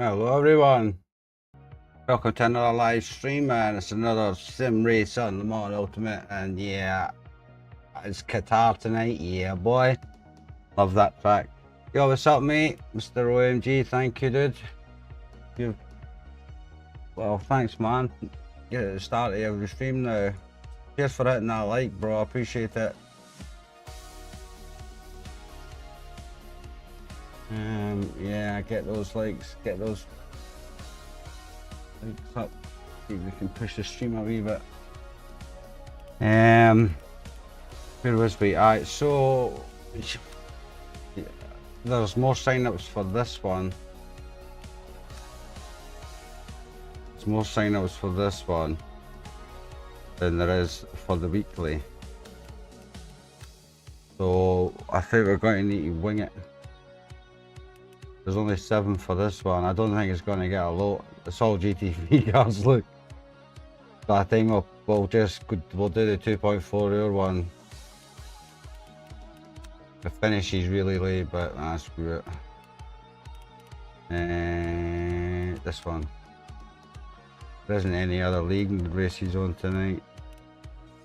Hello everyone, welcome to another live stream, and it's another sim race on the Modern Ultimate, and yeah, it's Qatar tonight. Yeah boy, love that track. Yo, what's up mate? Mr. OMG, thank you dude. Well, thanks man. Get it at the start of every stream now. Cheers for hitting that like, bro, I appreciate it. Yeah, get those likes, get those links up, see if we can push the stream a wee bit. Where was we? Alright, so there's more sign-ups for this one. There's more sign-ups for this one than there is for the weekly. So I think we're going to need to wing it. There's only 7 for this one. I don't think it's going to get a lot. It's all GT3 cars, look. So I think we'll do the 2.4 hour one. The finish is really late, but screw it. And this one. There isn't any other league races on tonight.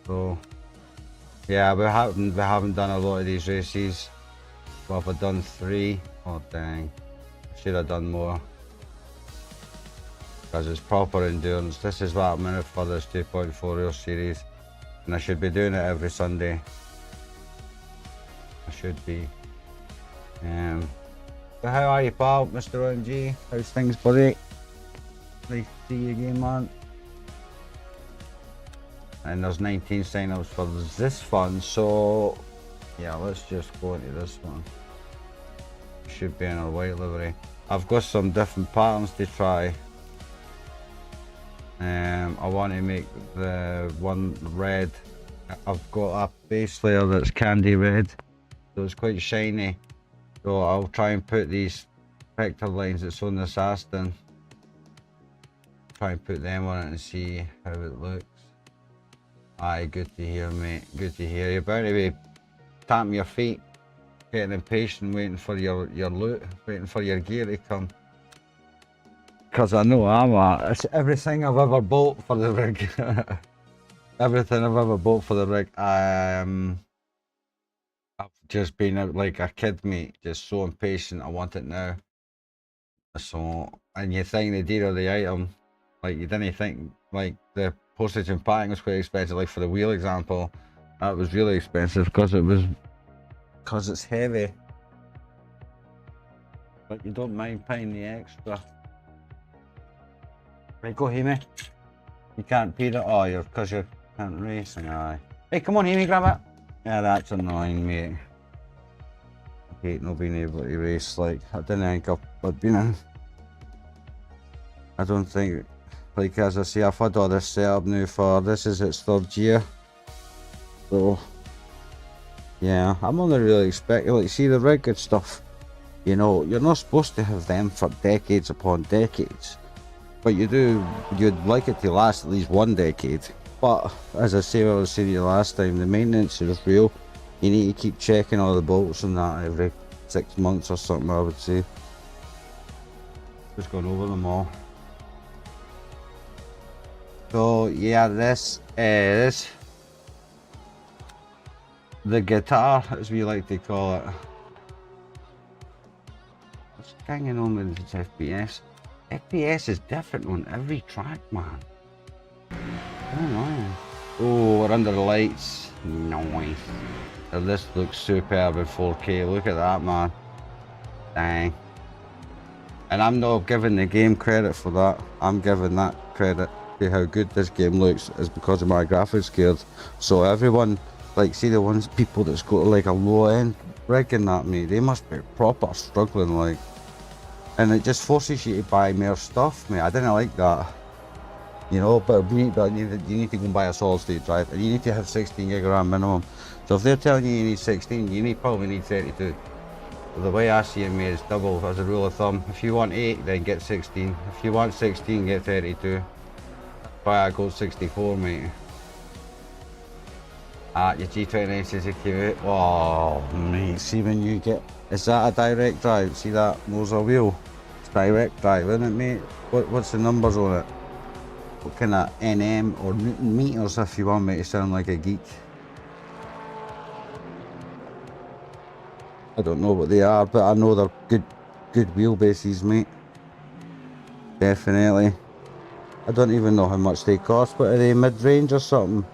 So yeah, we haven't done a lot of these races. Well, I've done 3. Oh dang. Should have done more, because it's proper endurance. This is what I'm in it for, this 2.4 hour series, and I should be doing it every Sunday. I should be. So how are you, pal, Mr. OMG? How's things, buddy? Nice to see you again, man. And there's 19 sign-ups for this fun, so yeah, let's just go into this one. Should be in our white livery. I've got some different patterns to try. I want to make the one red. I've got a base layer that's candy red, so it's quite shiny. So I'll try and put these vector lines that's on this Aston, try and put them on it and see how it looks. Aye, good to hear, mate. Good to hear. You're about to be tapping your feet, getting impatient, waiting for your loot, waiting for your gear to come. Because I know it's everything I've ever bought for the rig. Everything I've ever bought for the rig. I've just been out like a kid, mate, just so impatient. I want it now. So, and you think the dearer the item, like you didn't think, like the postage and packing was quite expensive. Like for the wheel example, that was really expensive because it's heavy, but you don't mind paying the extra. Right, go Hemi. You can't beat it. Oh, because you can't race. Aye. Hey, come on, Hemi, grab it. Yeah, that's annoying, mate. I hate not being able to race. Like, I didn't think I'd been in. I don't think, like, as I say, I've had all this set up now for, this is its 3rd year. So yeah, I'm only really expecting, like, see the rig and stuff, you know, you're not supposed to have them for decades upon decades, but you'd like it to last at least 1 decade. But as I say, I was saying to you last time, the maintenance is real. You need to keep checking all the bolts and that every 6 months or something, I would say. Just going over them all. So yeah, this is the guitar, as we like to call it. What's hanging on with this FPS? FPS is different on every track, man. I don't know. Oh, we're under the lights. Nice. Now this looks superb in 4K. Look at that, man. Dang. And I'm not giving the game credit for that. I'm giving that credit to how good this game looks is because of my graphics card. So everyone, like, see the people that's got like a low end rig and that, mate, they must be proper struggling, like, and it just forces you to buy more stuff, mate. I didn't like that, you know, but you need to go and buy a solid state drive, and you need to have 16 gig RAM minimum. So if they're telling you need 16, you probably need 32. So the way I see it, mate, is double as a rule of thumb. If you want 8, then get 16. If you want 16, get 32. Why I go 64, mate. Your G29 says it came out. Oh, mate, see when you get, is that a direct drive? See that Moser wheel? It's direct drive, isn't it, mate? What's the numbers on it? What kind of NM or Newton meters, if you want me to sound like a geek? I don't know what they are, but I know they're good wheelbases, mate. Definitely. I don't even know how much they cost, but are they mid-range or something?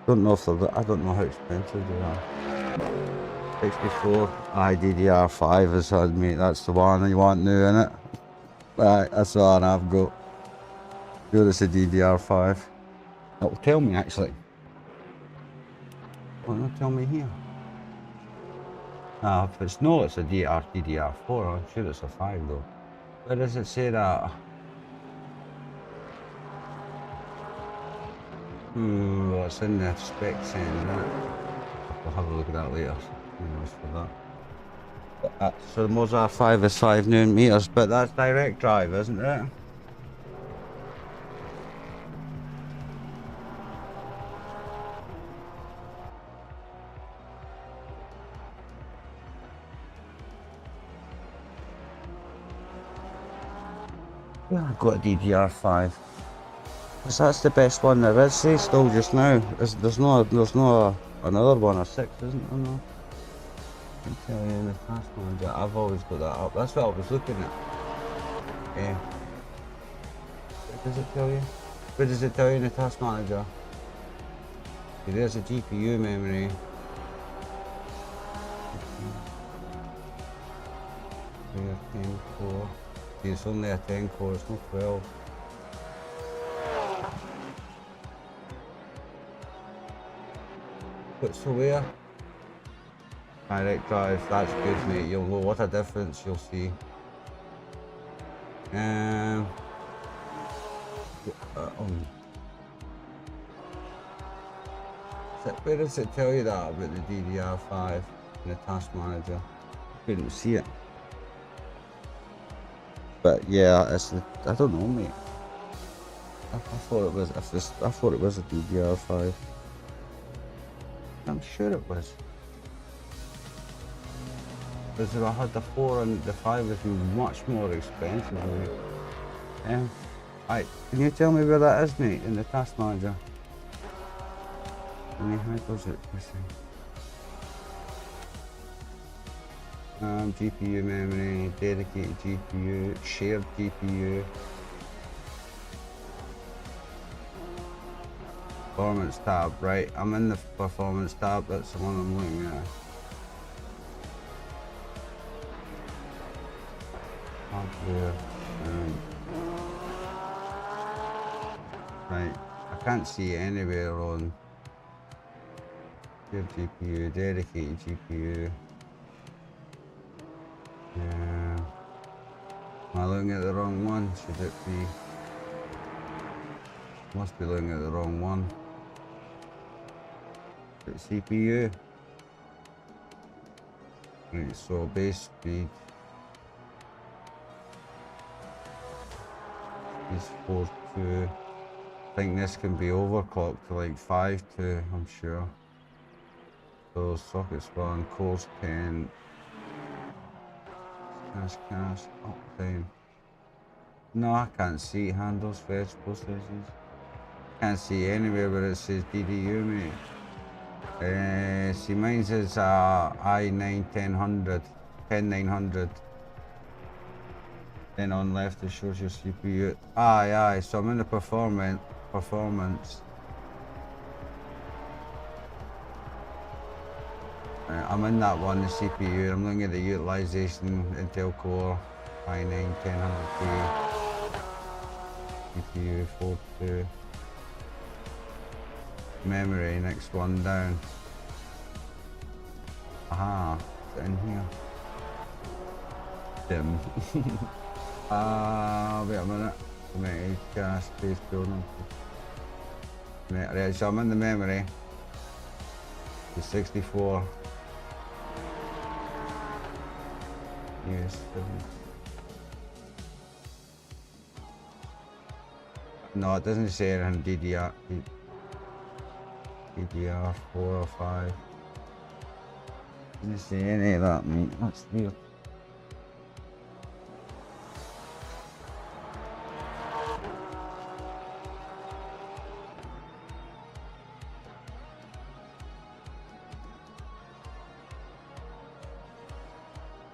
Don't know if they're, I don't know how expensive they are. 64 DDR5 is on, mate. That's the one you want new, innit? Right, that's the one I've got. Sure, it's a DDR5. It'll tell me actually. Won't it tell me here? If it's no, it's a DDR4. I'm sure it's a 5 though. Where does it say that? Well, it's in the specs end, isn't it? We'll have a look at that later. For that. So the Mozart 5 is 5 Newton meters, but that's direct drive, isn't it? Yeah, I've got a DDR5. Because that's the best one there is, see, still just now. There's no another one, a 6, isn't there? No. I can tell you in the task manager, I've always got that up. That's what I was looking at. Yeah. What does it tell you? What does it tell you in the task manager? See, there's a GPU memory. There's 10 core. See, it's only a 10 core, it's not 12. But so where? Direct drive, that's good, mate. You'll know what a difference you'll see. Where does it tell you that about the DDR5 in the task manager? Couldn't see it. But yeah, I don't know, mate. I thought it was. I thought it was a DDR5. I'm sure it was. Because if I had the 4 and the 5 was much more expensive. Right, can you tell me where that is, mate, in the task manager? How does it? GPU memory, dedicated GPU, shared GPU. Performance tab, right? I'm in the performance tab, that's the one I'm looking at. Hardware. Right, I can't see it anywhere on shared GPU, dedicated GPU. Am I looking at the wrong one? Should it be? Must be looking at the wrong one. Is it CPU? Right, so base speed is 4.2. I think this can be overclocked to like 5.2, I'm sure. So socket span, cores 10. Cache, uptime. No, I can't see handles, fetch, processes. Can't see anywhere where it says DDU, mate. See, mine says i9 10900. Then on left it shows your CPU. Aye, so I'm in the performance. I'm in that one, the CPU. I'm looking at the utilization, Intel Core, i9 10000K, CPU 42. Memory, next one down. Aha, it's in here. Dim. Wait a minute. Memory, space building. Right, so I'm in the memory. The 64. Yes. No, it doesn't say it on DDR4 or 5. Doesn't say any of that, mate. That's weird.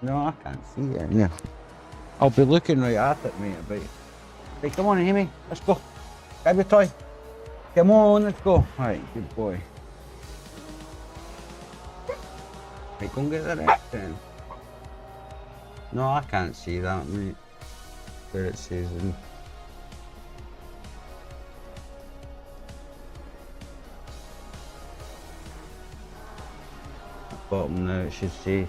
No, I can't see it. Yeah. I'll be looking right at it, mate. But hey, come on, Amy. Let's go. Grab your toy. Come on, let's go. Right, good boy. Right, go and get the rest then. No, I can't see that, mate. Where it says in. Bottom now, it should say.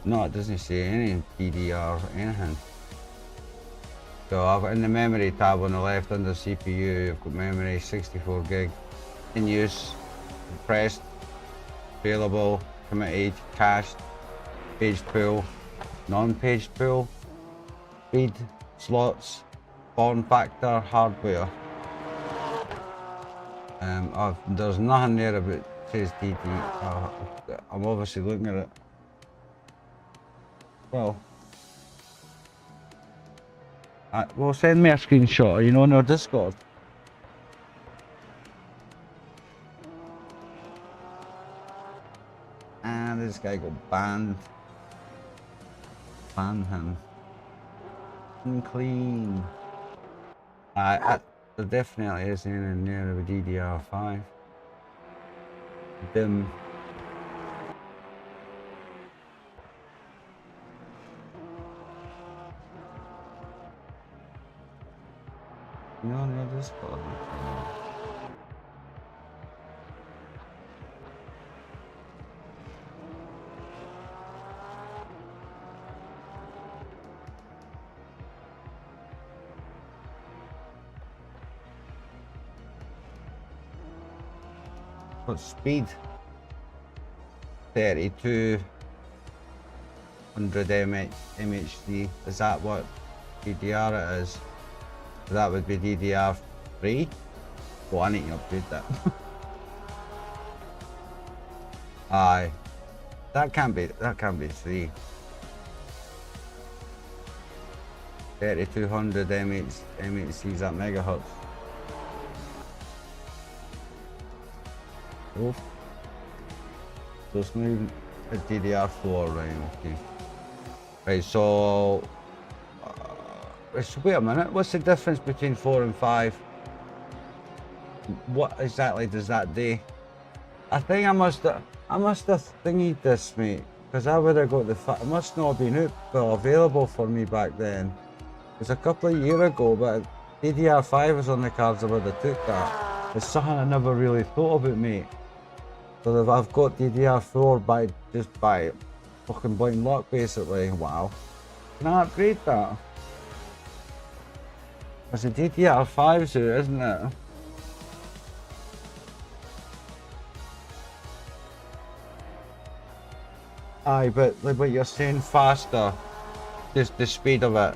No, it doesn't say any DDR or anything. So I've got in the memory tab on the left under CPU, I've got memory 64 gig in use, compressed, available, committed, cached, page pool, non-page pool, speed, slots, form factor, hardware. There's nothing there about it says DD. I'm obviously looking at it. Well, well, send me a screenshot, you know, on our Discord. And this guy got banned. Ban him. Unclean. There definitely isn't in there of a DDR5. Dim. No, Discord. What speed? 3200 MHD. Is that what DDR it is? That would be DDR3. Well, I need to upgrade that. Aye. That can't be 3. 3200 MHCs at megahertz. Oh. So it's not even a DDR4, right? Okay. Right, so wait a minute, what's the difference between 4 and 5? What exactly does that do? I think I must have thingied this, mate, because I would have got the it must not have been available for me back then. It was a couple of years ago, but DDR5 was on the cards. I would have took that. It's something I never really thought about, mate. So I've got DDR4 by fucking blind luck, basically. Wow. Can I upgrade that? It's a DDR5 suit, isn't it? Aye, but like what you're saying, faster, just the speed of it.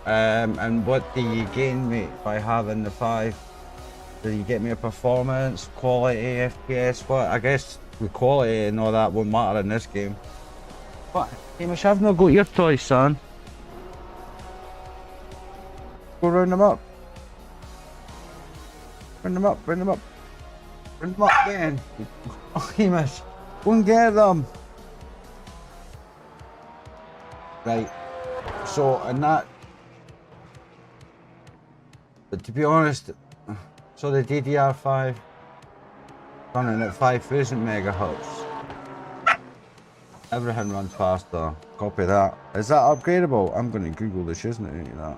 And what do you gain, mate, by having the 5? Do you get more performance, quality, FPS? What? I guess the quality and all that won't matter in this game. What? Hamish, I've not got your toys, son. Go round them up. Bring them up, bring them up. Bring them up then. Oh, Hamish, go and get them. Right. So, and that. But to be honest, so the DDR5 running at 5000 megahertz. Everything runs faster. Copy that. Is that upgradable? I'm going to Google this, isn't it? That.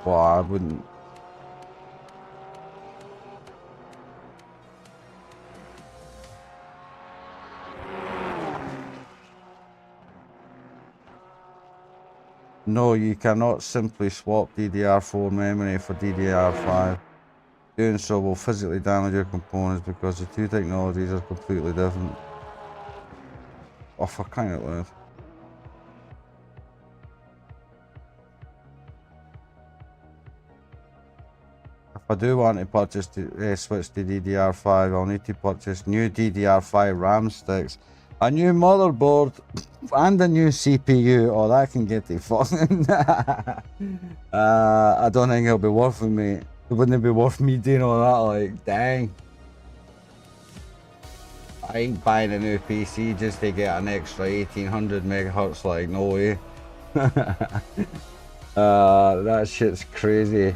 But I wouldn't. No, you cannot simply swap DDR4 memory for DDR5. Doing so will physically damage your components because the two technologies are completely different. Oh, for crying out loud. If I do want to purchase switch to DDR5, I'll need to purchase new DDR5 RAM sticks, a new motherboard, and a new CPU. Oh, that can get the fucking. I don't think it'll be worth it, mate. It wouldn't be worth me doing all that, like, dang. I ain't buying a new PC just to get an extra 1800 megahertz, like, no way. That shit's crazy.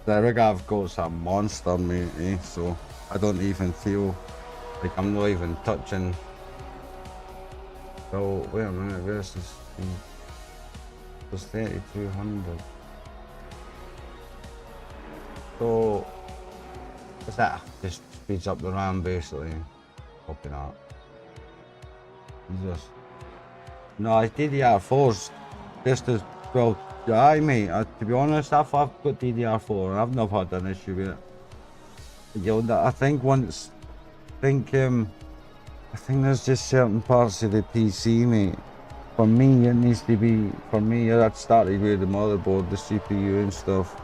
The rig I've got's a monster, mate, so I don't even feel like I'm not even touching. So, wait a minute, where's this thing? It's 3200. So, what's that? Just speeds up the RAM, basically. Copy that. Jesus. No, it's DDR4's just as well. Aye, mate. To be honest, I've got DDR4 and I've never had an issue with it. You know, I think once, I think there's just certain parts of the PC, mate. For me, it needs to be. For me, I'd started with the motherboard, the CPU, and stuff.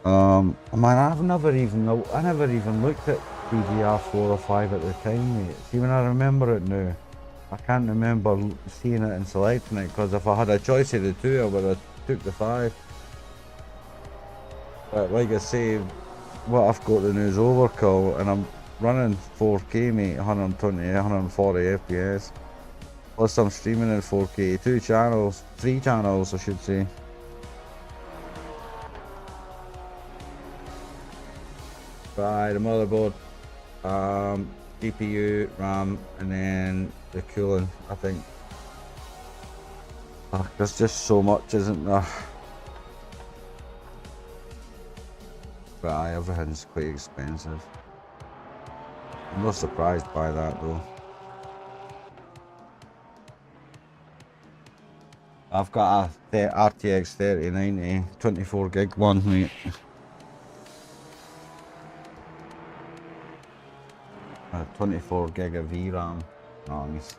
Man, I never even looked at DDR4 or 5 at the time, mate. See, when I remember it now, I can't remember seeing it and selecting it, because if I had a choice of the two, I would have took the 5. But like I say, what I've got the news overkill, and I'm running 4K, mate, 120, 140 FPS. Plus I'm streaming in 4K, 3 channels I should say. By the motherboard, GPU, RAM, and then the cooling, I think. There's just so much, isn't there? But everything's quite expensive. I'm not surprised by that though. I've got a RTX 3090 24 gig one, mate. 24 gig of VRAM. Nice.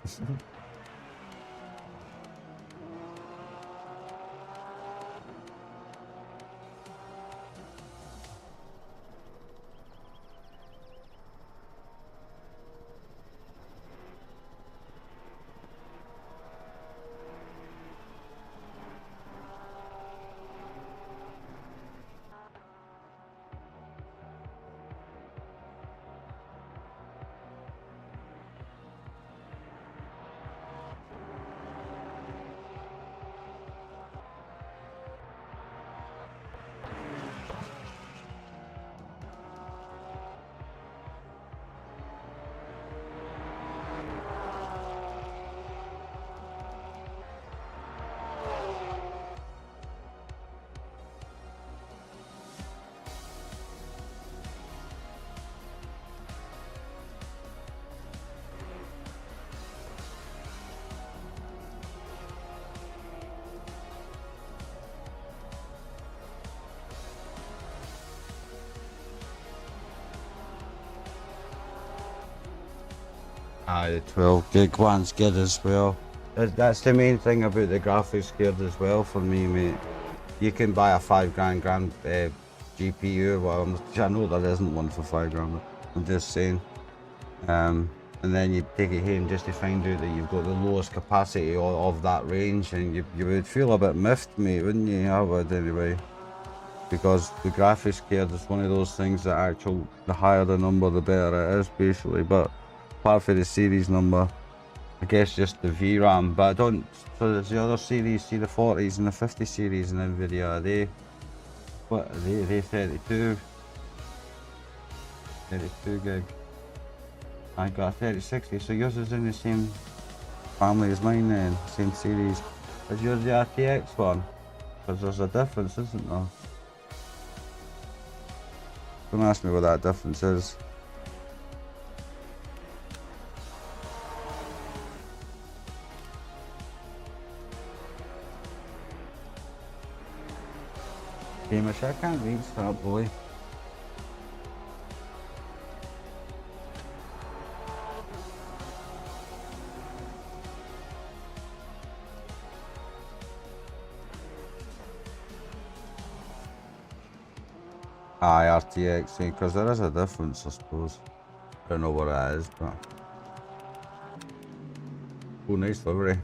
The 12 gig one's good as well. That's the main thing about the graphics card as well for me, mate. You can buy a £5 grand GPU. Well, I know there isn't one for £5 grand. I'm just saying. And then you take it home just to find out that you've got the lowest capacity of that range, and you would feel a bit miffed, mate, wouldn't you? I would anyway. Because the graphics card is one of those things that the higher the number, the better it is, basically. But apart from the series number, I guess just the VRAM. But I don't. So there's the other series, see the 40s and the 50 series in NVIDIA. Are they? What are they? Are they 32 gig. I got a 3060. So yours is in the same family as mine then, same series. Is yours the RTX one? Because there's a difference, isn't there? Don't ask me what that difference is. Gamish, I can't reach that, boy. Aye, RTX, because there is a difference, I suppose. I don't know what it is, but... Oh, nice livery.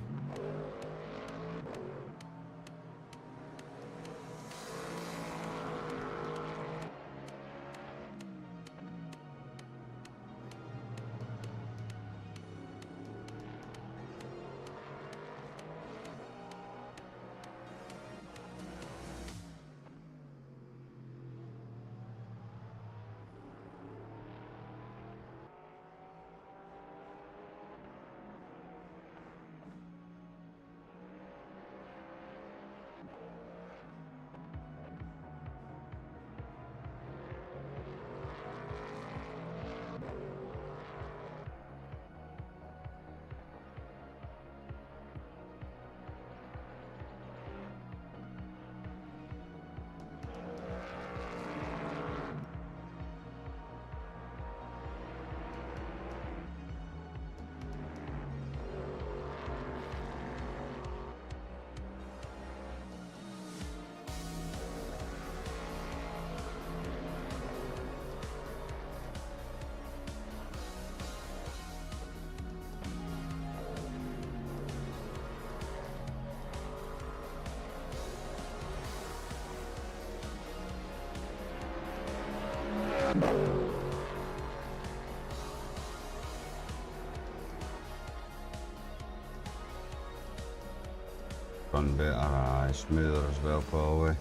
Run better, smoother as well probably.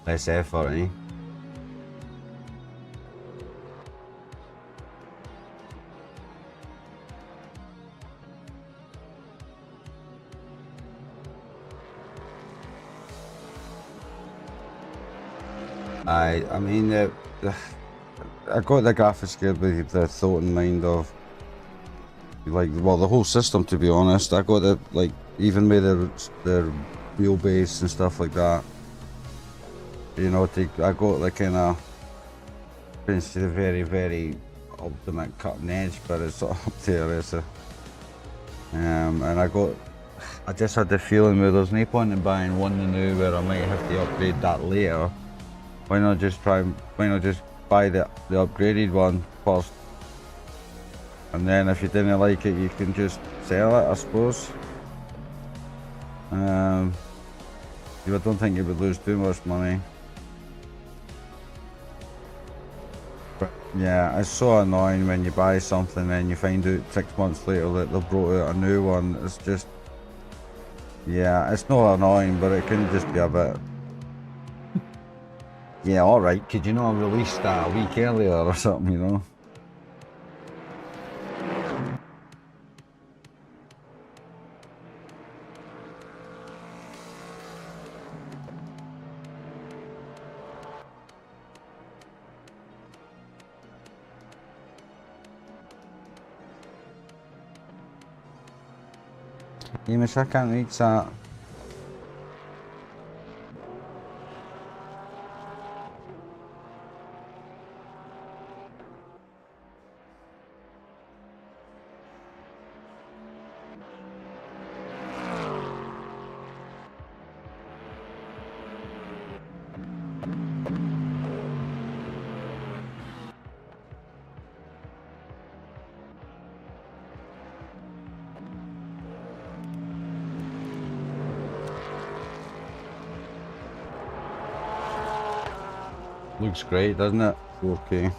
Less effort, eh? I mean, I got the graphics card with the thought in mind of, like, well, the whole system, to be honest. I got it, like, even with the wheelbase and stuff like that. You know, I got the kind of, to the very, very ultimate cutting edge, but it's up there. And I just had the feeling where there's no point in buying one new where I might have to upgrade that later. Why not just buy the upgraded one first, and then if you didn't like it, you can just sell it, I suppose. I don't think you would lose too much money. But yeah, it's so annoying when you buy something and you find out 6 months later that they've brought out a new one. It's just, yeah, it's not annoying, but it can just be a bit. Yeah, alright, could you not have released that a week earlier or something, you know? Yeah, miss, I can't reach that. Looks great, doesn't it? Okay.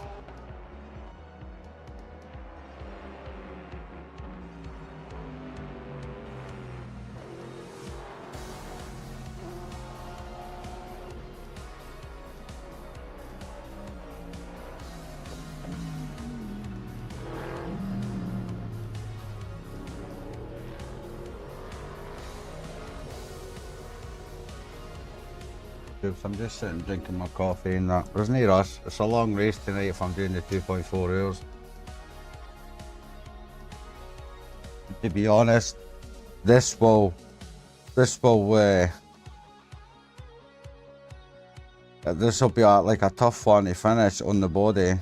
I'm just sitting drinking my coffee and that. There's no rush. It's a long race tonight if I'm doing the 2.4 hours. To be honest, this will be like a tough one to finish on the body.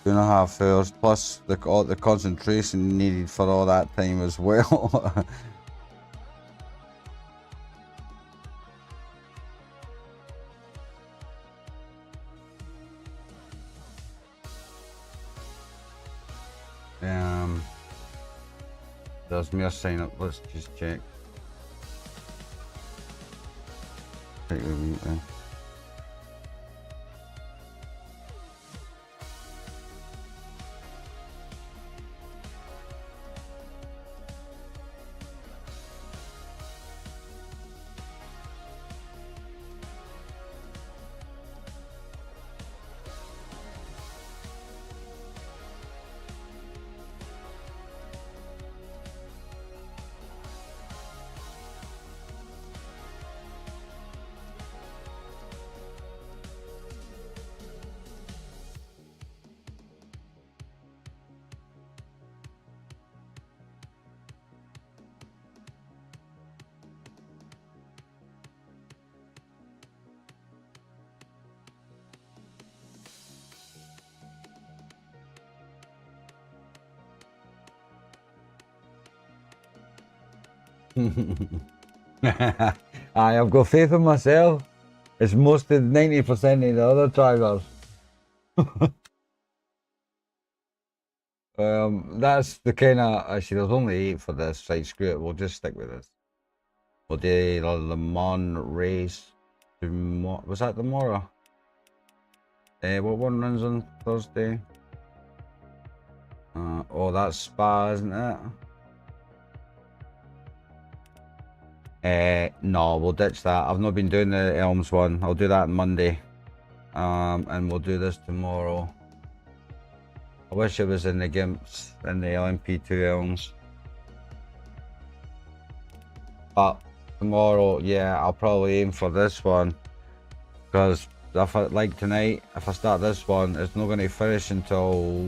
2.5 hours plus all the concentration needed for all that time as well. There's me a sign up. Let's just check. Take the week then. I've got faith in myself. It's most of 90% of the other drivers. That's the kind of, actually there's only 8 for this, right, screw it, we'll just stick with this. We'll do the Le Mans race tomorrow. Was that tomorrow? What one runs on Thursday? Oh, that's Spa, isn't it? No, we'll ditch that. I've not been doing the Elms one. I'll do that on Monday. And we'll do this tomorrow. I wish it was in the Gimps and the LMP2 Elms. But tomorrow, yeah, I'll probably aim for this one. Because if I, like tonight, if I start this one, it's not going to finish until,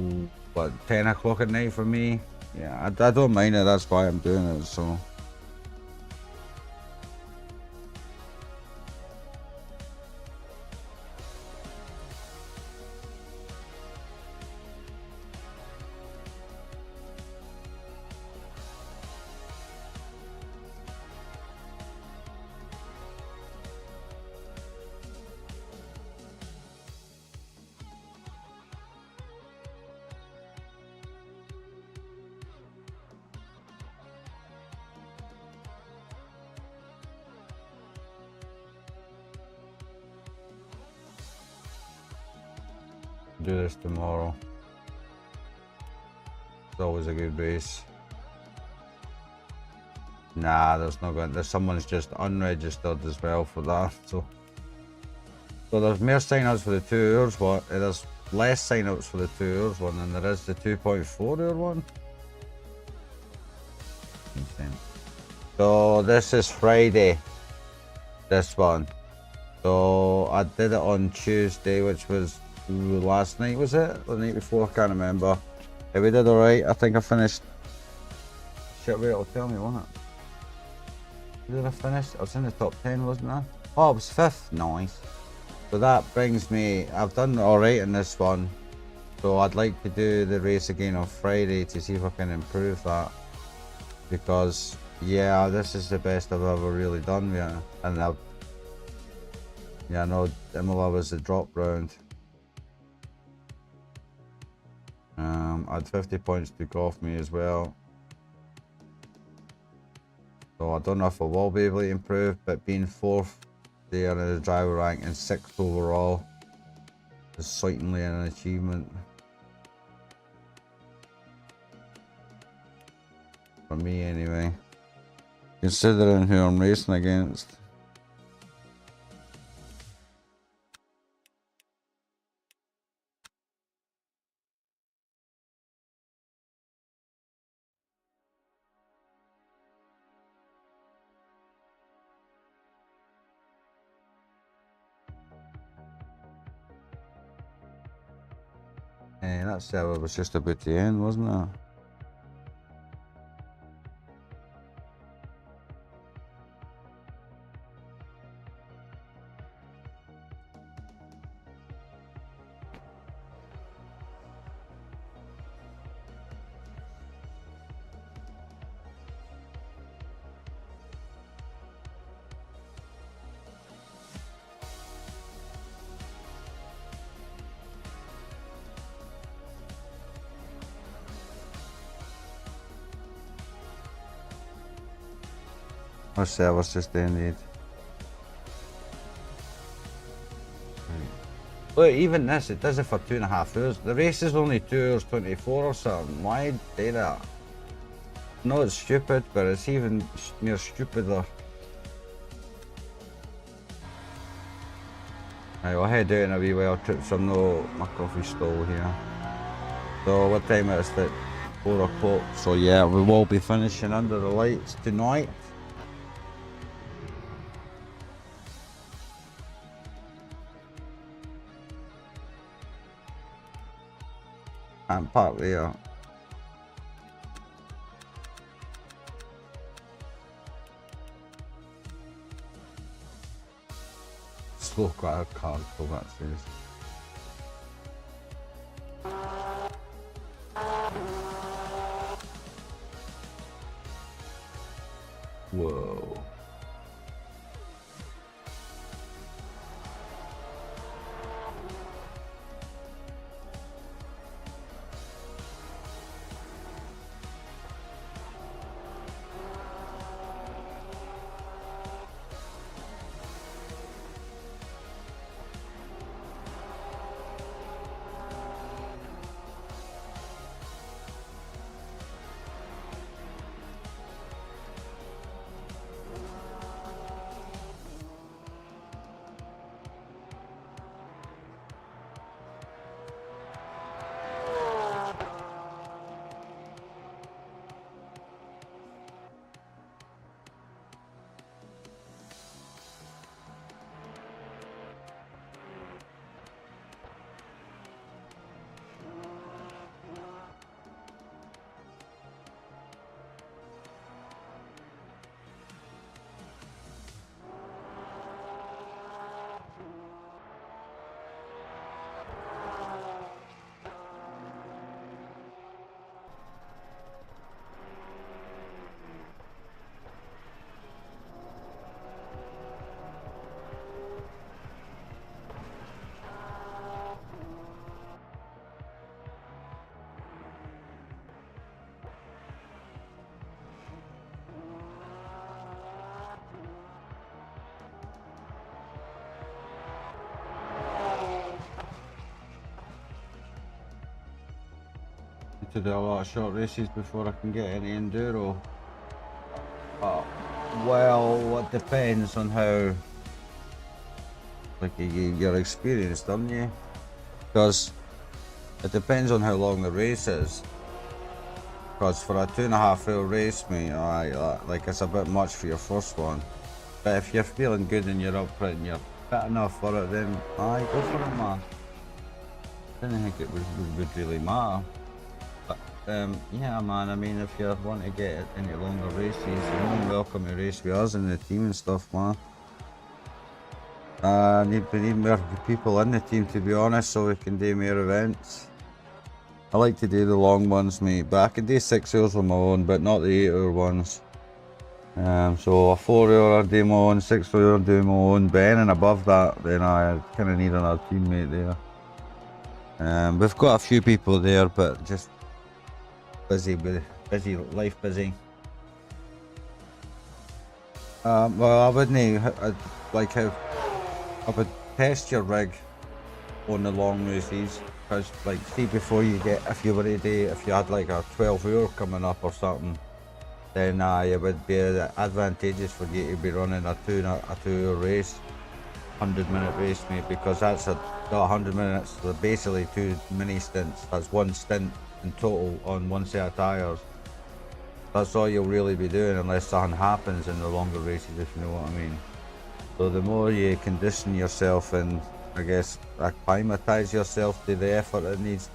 what, 10 o'clock at night for me? Yeah, I don't mind it, that's why I'm doing it, so. Do this tomorrow. It's always a good race. Nah, there's not going. There's someone's just unregistered as well for that. So there's more sign-ups for the 2 hours one. There's less sign-ups for the 2 hours one than there is the 2.4 hour one. Insane. So this is Friday. This one. So I did it on Tuesday, which was last night, was it? The night before? I can't remember. Yeah, we did alright. I think I finished. Shit, wait, it'll tell me, won't it? Did I finish? I was in the top 10, wasn't I? Oh, I was 5th. Nice. So that brings me. I've done alright in this one. So I'd like to do the race again on Friday to see if I can improve that. Because, yeah, this is the best I've ever really done, yeah. And I know Imola was the drop round. I had 50 points took off me as well. So I don't know if I will be able to improve, but being 4th there in the driver rank and 6th overall is certainly an achievement. For me anyway. Considering who I'm racing against. That server was just about to end, wasn't it? Our server's just ended. Look, even this, it does it for 2.5 hours. The race is only 2 hours 24 or something. Why do that? No, it's stupid, but it's even more stupider. Right, I'll head out in a wee while, trip some my coffee stall here. So what time is it? 4 o'clock. So yeah, we will be finishing under the lights tonight. And park there. Slow car so that says. Whoa. to do a lot of short races before I can get any enduro. Well, it depends on how, like, you're experienced, don't you? Because it depends on how long the race is. Because for a 2.5 hour race, mate, like, it's a bit much for your first one. But if you're feeling good and you're up for it and you're fit enough for it, then aye, go for it, man. I didn't think it would really matter. But yeah, man, I mean, if you want to get any longer races, you're more than welcome to race with us in the team and stuff, man. We need more people in the team, to be honest, so we can do more events. I like to do the long ones, mate, but I can do 6 hours on my own, but not the 8 hour ones. So a 4 hour I do my own, 6 hour I do my own, but anything above that, then I kind of need another teammate there. We've got a few people there, but just life busy. Well, I wouldn't, like how I would test your rig on the long races, because, like, see, before you get, if you were to do, if you had like a 12 hour coming up or something, then it would be advantageous for you to be running a 2 hour race, 100-minute race, mate, because that's got 100 minutes, so basically 2 mini stints. That's 1 stint in total on 1 set of tyres. That's all you'll really be doing unless something happens in the longer races, if you know what I mean. So the more you condition yourself and, I guess, acclimatise yourself to the effort it needs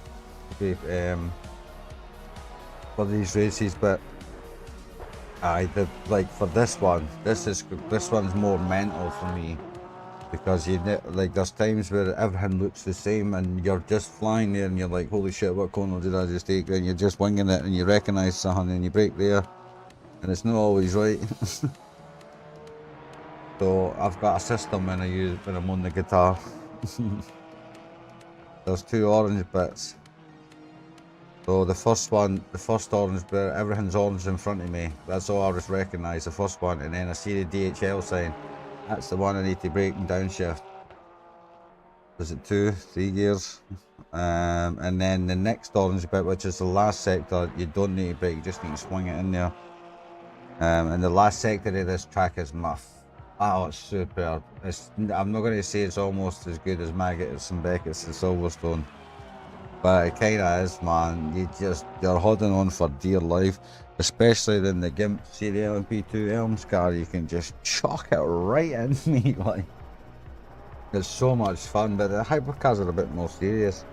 to be for these races, but like for this one, this one's more mental for me, because like, there's times where everything looks the same and you're just flying there and you're like, holy shit, what corner did I just take? And you're just winging it and you recognise something and you brake there and it's not always right. So I've got a system when I'm on the guitar. There's 2 orange bits. So the first orange bit, everything's orange in front of me. That's all I just recognise, the first one, and then I see the DHL sign. That's the one I need to brake and downshift. Is it 2, 3 gears? And then the next orange bit, which is the last sector, you don't need to brake, you just need to swing it in there. And the last sector of this track is muff. Oh, it's superb. I'm not going to say it's almost as good as Maggots and Beckett's and Silverstone, but it kind of is, man. You're holding on for dear life, especially in the GIMP Serie LMP2 Elms car. You can just chuck it right in, me. Like, it's so much fun, but the hypercars are a bit more serious.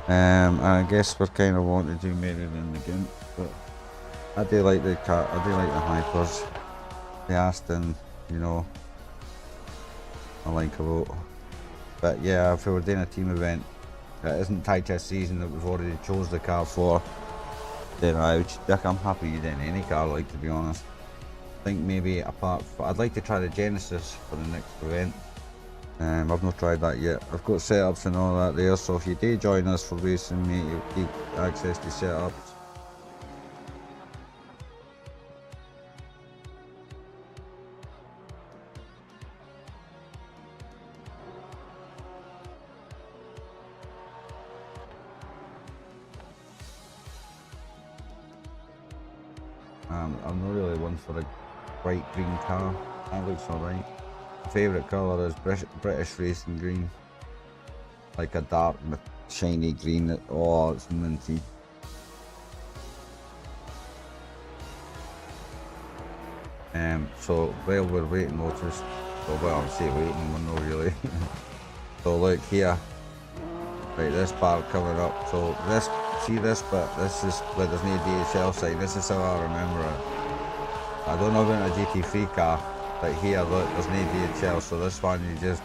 And I guess we're kind of wanting to do better than the GIMP, but I do like the car. I do like the Hypers, the Aston, you know, I like a lot. But yeah, if we were doing a team event that isn't tied to a season that we've already chose the car for, then I'm happy doing any car, like, to be honest. I think maybe I'd like to try the Genesis for the next event. I've not tried that yet. I've got setups and all that there, so if you do join us for racing, mate, you'll keep access to setups. I'm not really one for a bright green car. That looks alright. My favourite colour is British racing green. Like a dark, shiny green. Oh, it's minty. So while we're waiting, we'll just, well, I'm saying waiting, we're not really. So look here. Right, this part coming up. So see this bit? This is where there's no DHL sign. This is how I remember it. I don't know about a GT3 car, but here, look, there's no DHL. So this one, you just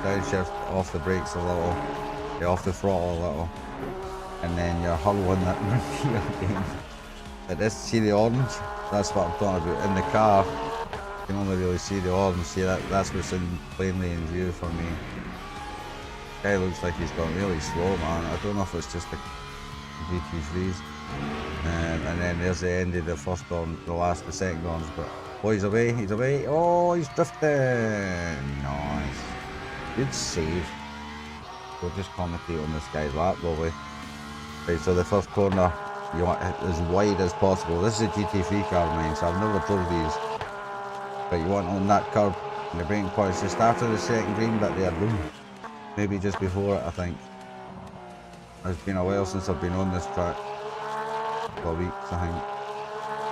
downshift off the brakes a little, you're off the throttle a little, and then you're hurling that here again. But this, see the orange? That's what I'm talking about. In the car, you can only really see the orange. See that's what's plainly in view for me. Guy looks like he's gone really slow, man. I don't know if it's just the GT3s. And then there's the end of the first orange, the second orange. But oh, he's away. Oh, he's drifting. Nice. Good save. we'll just commentate on this guy's lap, will we? Right, so the first corner, you want it as wide as possible. This is a GT3 car, mine, so I've never drove these. But you want on that curb, and the braking point's just after the second green bit there, boom. Maybe just before it, I think. It's been a while since I've been on this track. A couple of weeks, I think.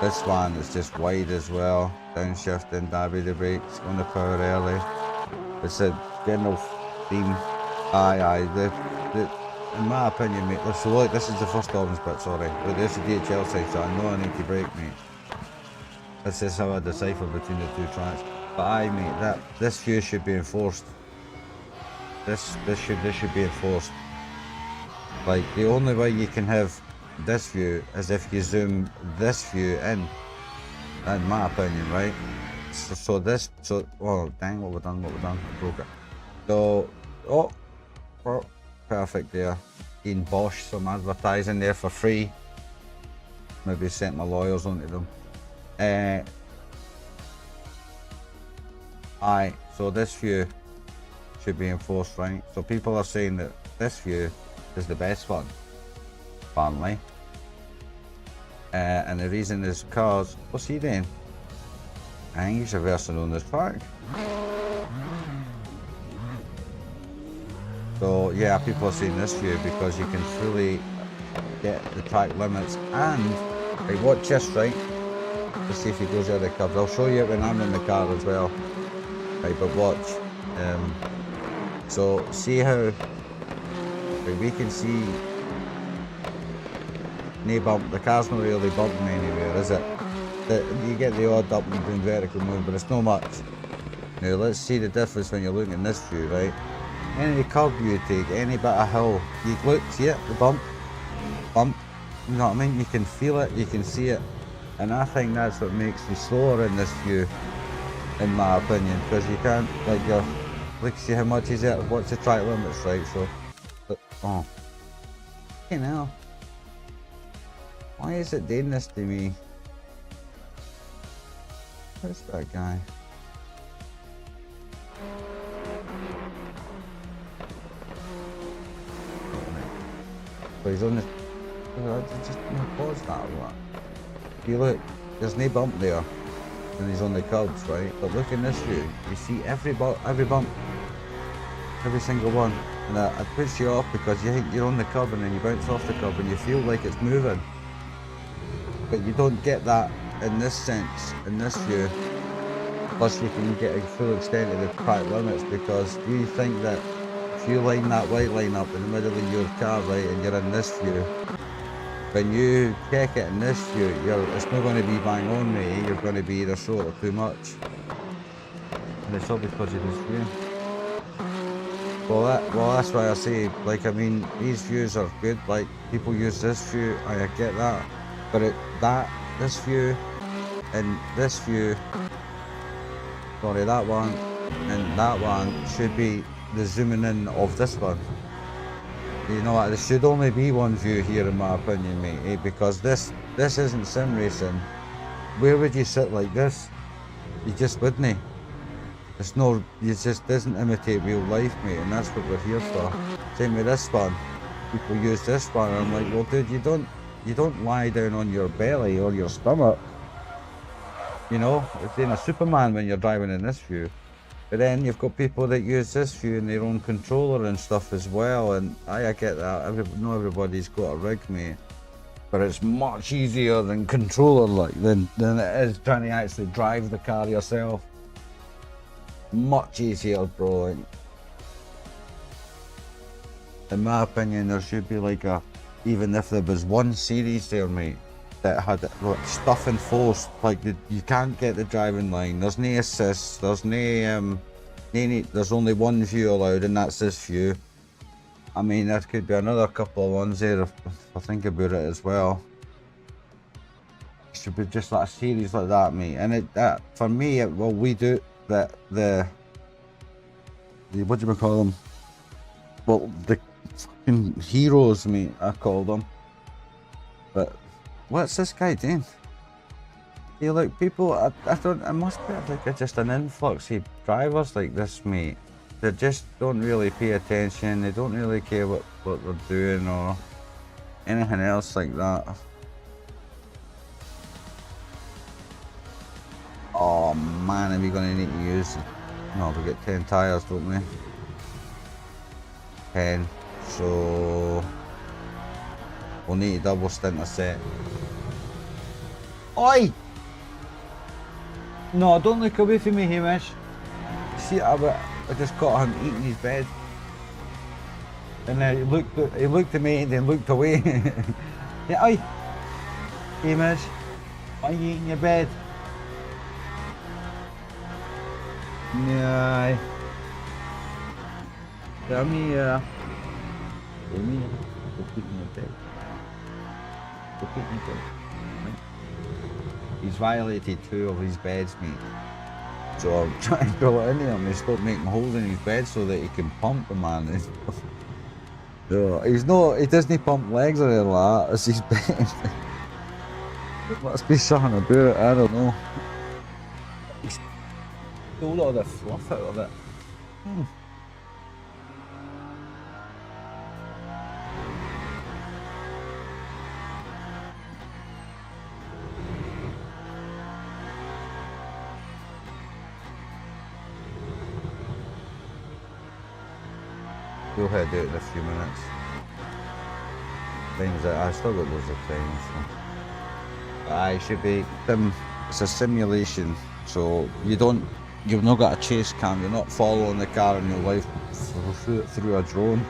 This one is just wide as well. Downshifting, dabby the brakes, on the power early. It's a general theme. In my opinion, mate, so look, this is the first orange bit, sorry. But there's the DHL side, so I know I need to brake, mate. This is how I decipher between the two tracks. But mate, this view should be enforced. This should be enforced. Like, the only way you can have this view is if you zoom this view in my opinion, right? So oh dang, what we've done, I broke it. So, oh, perfect there. Ian Bosch, some advertising there for free. Maybe sent my lawyers onto them. So this view should be enforced, right? So people are saying that this view is the best one, apparently. And the reason is because, what's he doing? I think he's reversing on this track. So yeah, people are seeing this view because you can fully get the track limits. And right, watch this, right? Let's see if he goes out of the curves. I'll show you it when I'm in the car as well. Right, but watch. So see how we can see no bump. The car's not really bumping anywhere, is it? You get the odd up and down vertical move, but it's not much. Now let's see the difference when you're looking at this view, right? Any curve you take, any bit of hill, you look, see it, the bump, you know what I mean? You can feel it, you can see it, and I think that's what makes you slower in this view, in my opinion, because you can't, like, look, see how much is it, what's the track limits, right? So, oh, you know, why is it doing this to me? Where's that guy? So he's on the, just pause that or what? You look, there's no bump there, and he's on the curbs, right? But look in this view, you see every bump, every single one, and it puts you off because you think you're on the curb and then you bounce off the curb and you feel like it's moving. But you don't get that in this sense, in this view. Plus you can get a full extent of the track limits, because you think that if you line that white line up in the middle of your car, right, and you're in this view, when you check it in this view, it's not going to be bang on, mate. You're going to be either short or too much. And it's all because of this view. Well, that's why I say, like, I mean, these views are good. Like, people use this view, I get that. But this view and this view, sorry, that one and that one should be the zooming in of this one. You know what, there should only be one view here, in my opinion, mate, eh? Because this isn't sim racing. Where would you sit like this? You just wouldn't. It just doesn't imitate real life, mate, and that's what we're here for. Same with this one. People use this one, and I'm like, well, dude, you don't lie down on your belly or your stomach. You know, it's in a Superman when you're driving in this view. But then you've got people that use this view in their own controller and stuff as well, and I get that. Not everybody's got a rig, mate. But it's much easier than controller, like, than it is trying to actually drive the car yourself. Much easier, bro. Like, in my opinion, there should be like even if there was one series there, mate, that had like stuff enforced, like you can't get the driving line, there's no assists, there's there's only one view allowed, and that's this view. I mean, there could be another couple of ones there if I think about it as well. It should be just like a series like that, mate. And for me, we do that, the what do you call them? Well, the fucking heroes, mate, I call them. But what's this guy doing? You look, people, I thought it must be like just an influx of drivers like this, mate. they just don't really pay attention. They don't really care what they're doing or anything else like that. Oh man, are we gonna need to use? No, we get 10 tires, don't we? 10. So we'll need a double stint a set. Oi! No, don't look away from me, Hamish. See, I just caught him eating his bed. And then he looked at me and then looked away. Yeah, oi! Hamish, why are you eating your bed? Yeah. Come here. Come here. Go put in your bed. Go put in your bed. He's violated 2 of his beds, mate. So I'm trying to pull it into him and stop making holes in his bed so that he can pump the man. So he doesn't pump legs or anything like that, it's his bed. There must be something about it, I don't know. He's pulled all the fluff out of it. We'll head out in a few minutes. Things that I still got loads of time, so I should be. It's a simulation, so you've not got a chase cam. You're not following the car in your life through a drone.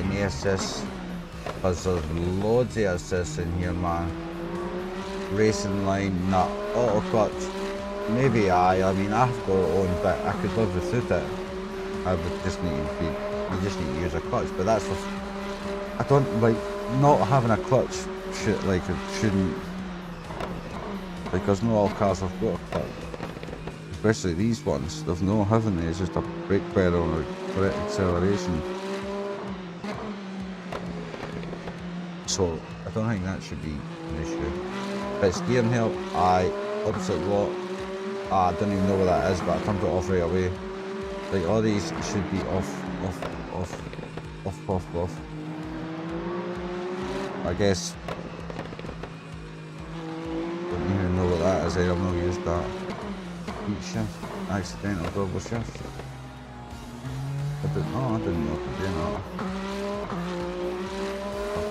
No assists, because there's loads of assists in here, man. Racing line, not auto clutch. Maybe I mean I've got it on, but I could live without it. I would just need to you just need to use a clutch, but that's I don't like not having a clutch. Like it shouldn't, because not all cars have got a clutch. Especially these ones, they've no having it. It's just a brake pedal and a acceleration. So I don't think that should be an issue. But steering help, opposite lock. I don't even know what that is, but I turned it off right away. Like all these should be off. I guess. Don't even know what that is. I've not used that. Heat shift, accidental double shift. I didn't know I could do that.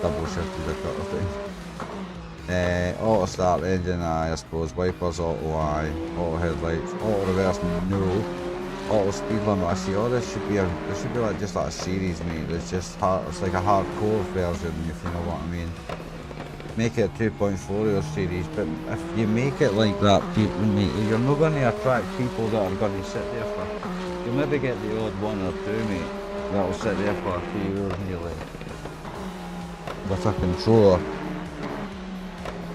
Double shifted a couple of things. Auto start engine, I suppose. Wipers, auto auto headlights, auto reverse, no. Auto speed limit. I see all this should be like just like a series, mate. It's just hard. It's like a hardcore version, if you know what I mean. Make it a 2.4 or series, but if you make it like that, mate, you're not going to attract people that are going to sit there for. You'll maybe get the odd 1 or 2, mate, that will sit there for a few hours nearly. With a controller,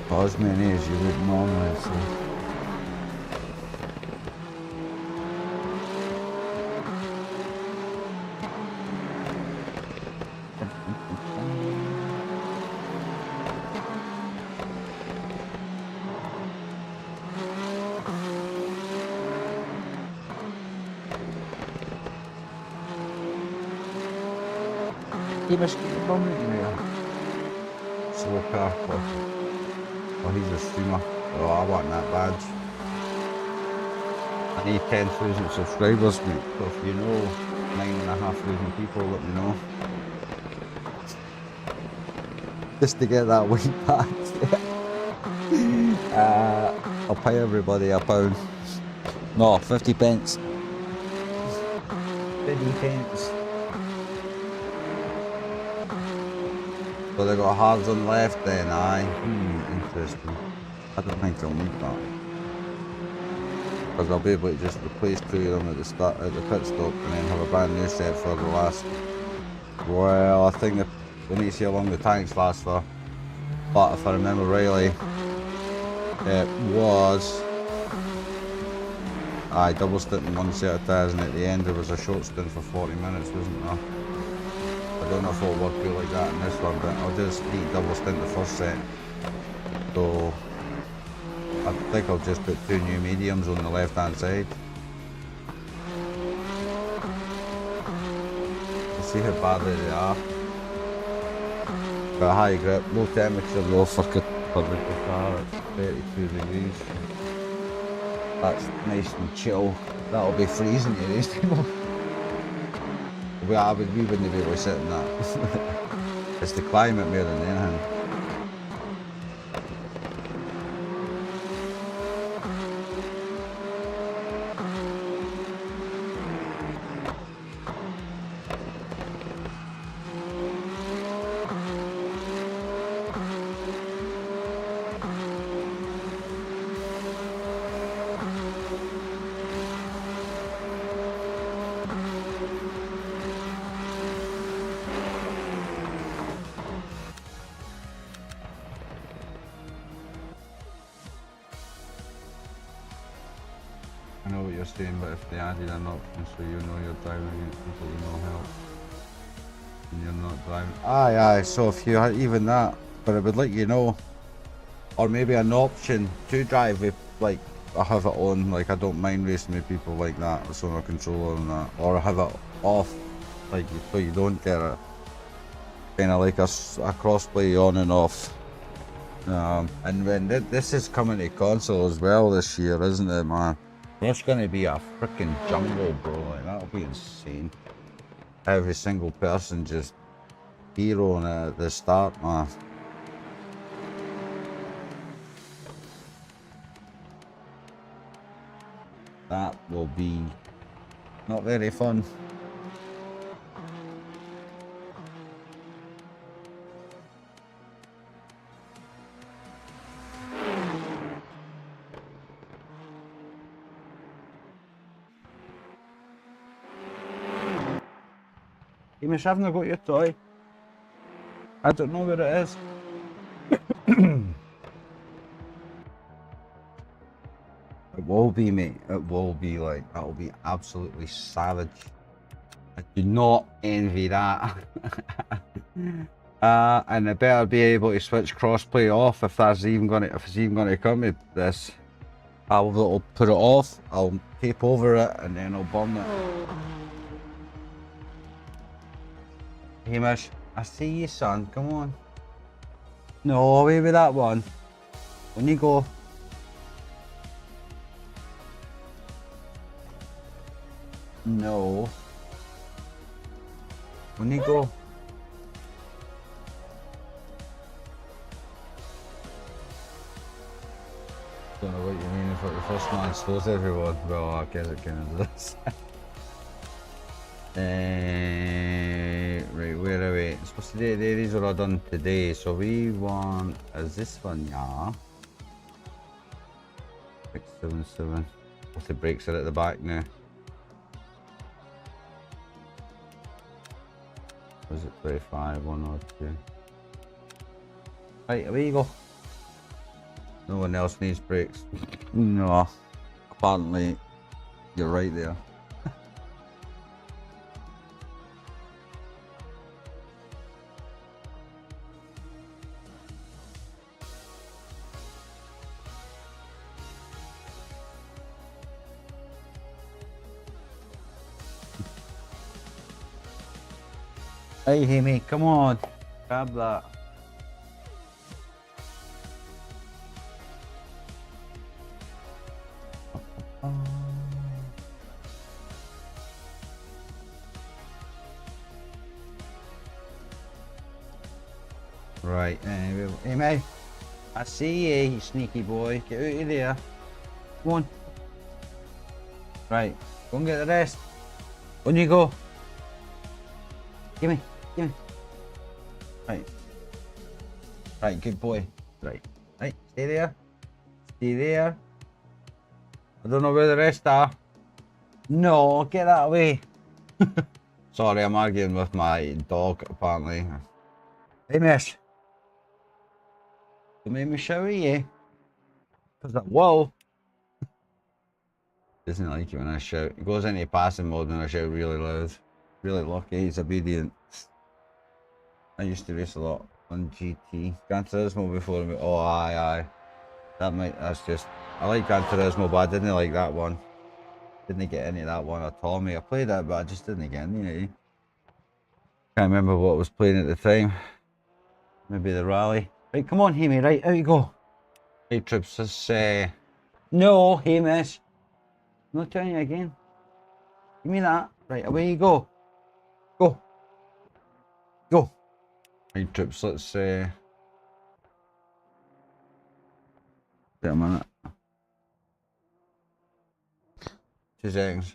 as many as you would normally see. You must get your bum in there. Slow car. Oh, he's a streamer. Oh, I want that badge. I need 10,000 subscribers, mate. So if you know 9,500 people, let me know. Just to get that weight badge. I'll pay everybody £1. No, 50 pence. 50 pence. So they got hards on left then, aye. Interesting. I don't think they'll need that. Because they'll be able to just replace 2 of them at the pit stop and then have a brand new set for the last. Well, I think we need to see how long the tanks last for. But if I remember rightly, it was Aye, double stint in one set of tyres, and at the end there was a short stint for 40 minutes, wasn't there? I don't know if it'll work out like that in this one, but I'll just eat double stint the first set. So I think I'll just put 2 new mediums on the left hand side. Let's see how badly they are. Got high grip, low temperature though for the Qatar at 32 degrees. That's nice and chill. That'll be freezing to these people. We wouldn't be able to sit in that. It's the climate more than anything. I know what you're saying, but if they added an option so you know you're driving against people with no help and you're not driving. Aye, so if you had even that, but it would let you know. Or maybe an option to drive with, like, I have it on, like I don't mind racing with people like that, with on a controller and that. Or I have it off, like so you don't get it. Kind of like a crossplay on and off. And when this is coming to console as well this year, isn't it, man? It's gonna be a freaking jungle, bro. Like that'll be insane. Every single person just heroing at the start, man. That will be not very fun. Hamish, I haven't got your toy. I don't know where it is. It will be, mate. It will be like, that will be absolutely savage. I do not envy that. And I better be able to switch crossplay off if it's even going to come to this. I'll put it off, I'll tape over it, and then I'll burn it. Hamish, I see you, son. Come on. No, away with that one. When you go. No. When you go. Don't know what you mean if the first man slows everyone. Well, I guess it kind of does. Right, where are we? It's supposed to be, these are all done today, so we want, is this one, yeah. 677. What's the brakes are at the back now? Was it 25, 1 or 2? Right, away you go. No one else needs brakes. No, apparently you're right there. Hey, Amy, come on, grab that. Right, Amy, I see you, you sneaky boy. Get out of there. Come on. Right, go and get the rest. On you go. Gimme. Right. Right, good boy. Right, stay there. Stay there. I don't know where the rest are. No, get that away. Sorry, I'm arguing with my dog, apparently. Hey, miss. You made me shower you. Because that, whoa. Doesn't like it when I shout. He goes into passing mode when I shout really loud. Really lucky he's obedient. I used to race a lot on GT. Gran Turismo before me. Oh aye. That's just, I like Gran Turismo, but I didn't like that one. Didn't get into that one at all, mate. I played it, but I just didn't get into it. Can't remember what was playing at the time. Maybe the rally. Right, come on, Hamy, right, out you go. Right, Troops, let's no, Hamish. I'm not telling you again. Give me that. Right, away you go. Go. Go. Right, Troops, let's wait a minute. 2 seconds.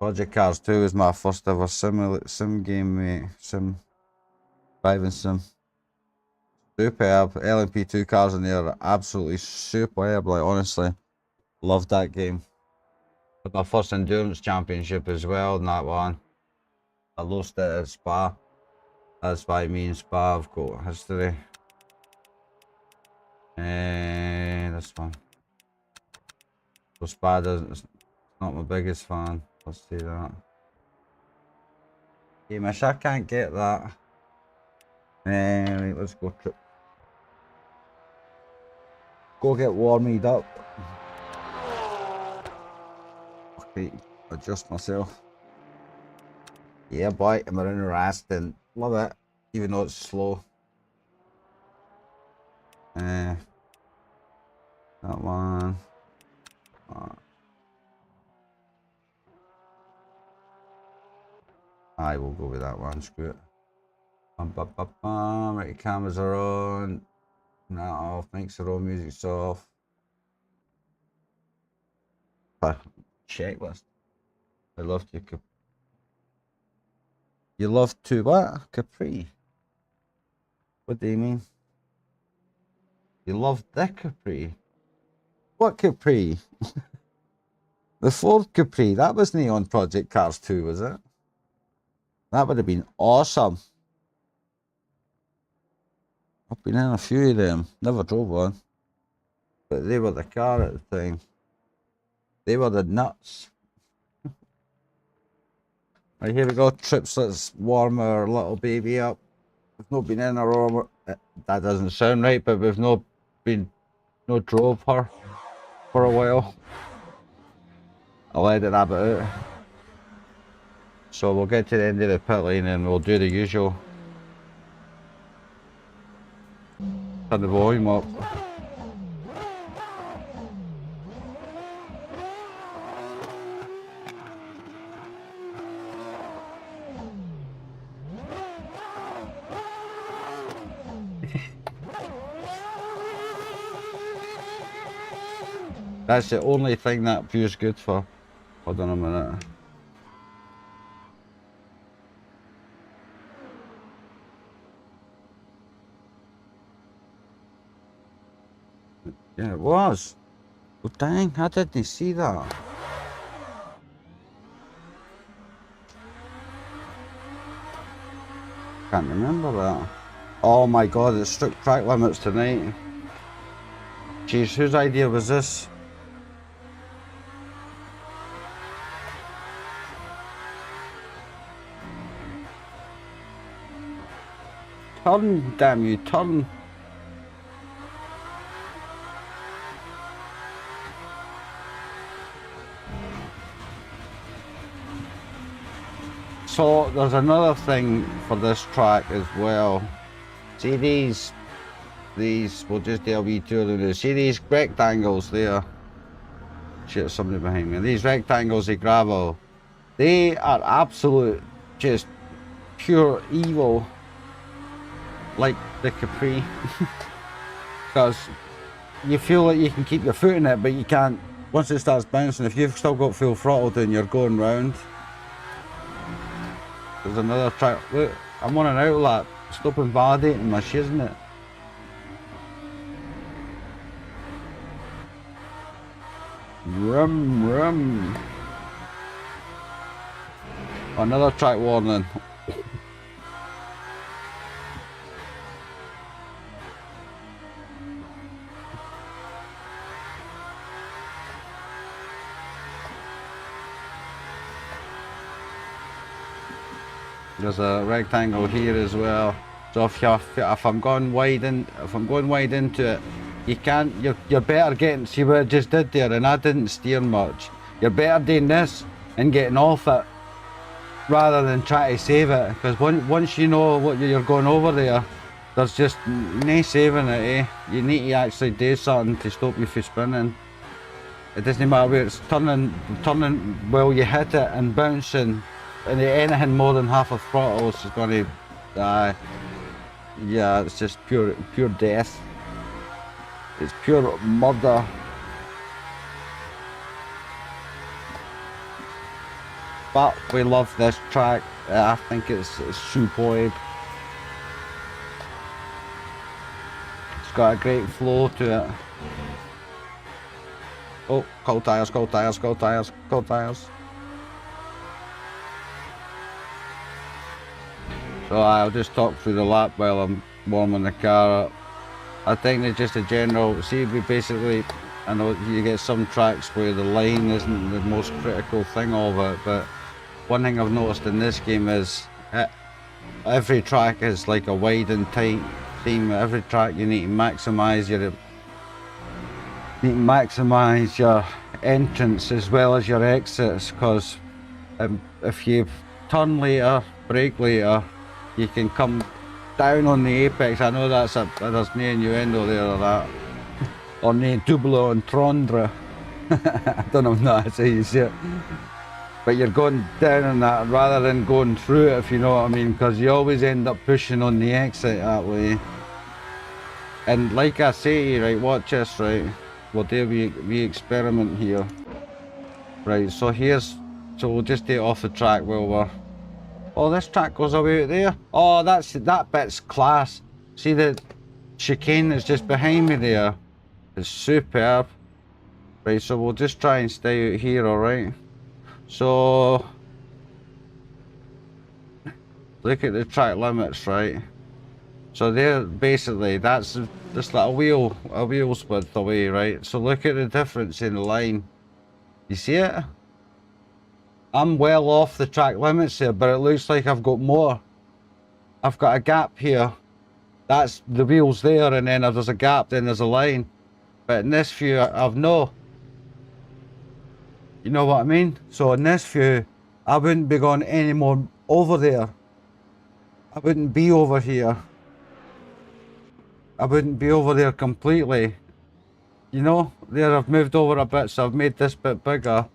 Project Cars 2 is my first ever sim game, mate. Driving sim. Superb. LMP2 cars in there are absolutely superb. Like, honestly, loved that game. Got my first endurance championship as well in that one. I lost it at Spa. That's why me and Spa have got history. This one. So Spa it's not my biggest fan. Let's see that. Yeah, miss, I can't get that. Right, let's go trip. Go get warmed up. Okay, adjust myself. Yeah, boy, I'm in Raston. Love it, even though it's slow. That one. I will go with that one. Screw it. Right, cameras are on. That off. Mics are on. Music's off. Checklist. I loved you. You love to what? Capri. What do you mean? You love the Capri. What Capri? The Ford Capri. That wasn't on Project Cars 2, was it? That would have been awesome. I've been in a few of them. Never drove one. But they were the car at the time. They were the nuts. Right, here we go, Trips. Let's warm our little baby up. We've not been in a warmer. That doesn't sound right, but we've not drove her for a while. I let it have it out. So we'll get to the end of the pit lane and we'll do the usual. Turn the volume up. That's the only thing that view's good for. Hold on a minute. Yeah, it was. Oh dang, I didn't see that. Can't remember that. Oh my god, it's strict track limits tonight. Jeez, whose idea was this? Turn, damn you, turn. So there's another thing for this track as well. See these, we'll just do a wee tour of this. See these rectangles there? Shit, somebody behind me. These rectangles of gravel, they are absolute, just pure evil. Like the Capri. Because you feel like you can keep your foot in it, but you can't. Once it starts bouncing, if you've still got full throttle down, you're going round. There's another track. Look, I'm on an outlap. Stop invalidating my shit, isn't it? Rum, rum. Another track warning. There's a rectangle here as well. So if I'm going wide into it, you can't. You're better getting. See what I just did there, and I didn't steer much. You're better doing this and getting off it rather than try to save it. Because once you know what you're going over there, there's just no saving it. Eh? You need to actually do something to stop you from spinning. It doesn't matter where it's turning while you hit it and bouncing. And anything more than half a throttle is going to die. Yeah, it's just pure death. It's pure murder. But we love this track. I think it's superb. It's got a great flow to it. Oh, cold tires, cold tires, cold tires, cold tires. So I'll just talk through the lap while I'm warming the car up. I think it's just a general, see, we basically, I know you get some tracks where the line isn't the most critical thing of it, but one thing I've noticed in this game is every track is like a wide and tight theme. Every track you need to maximise your entrance as well as your exits, because if you turn later, brake later, you can come down on the apex. I know there's no innuendo there or that, or no double entendre. I don't know how to say it, but you're going down on that rather than going through it, if you know what I mean, because you always end up pushing on the exit that way. And like I say, right, watch this, right, we'll do we experiment here, right, so we'll just take it off the track while we're. Oh, this track goes away out there. Oh, that bit's class. See the chicane that's just behind me there? It's superb. Right, so we'll just try and stay out here, alright? So, look at the track limits, right? So there, basically, that's just like a wheel's width away, right? So look at the difference in the line. You see it? I'm well off the track limits here, but it looks like I've got more. I've got a gap here. That's the wheels there, and then if there's a gap, then there's a line. But in this view, I've no. You know what I mean? So in this view, I wouldn't be going any more over there. I wouldn't be over here. I wouldn't be over there completely. You know, there I've moved over a bit, so I've made this bit bigger.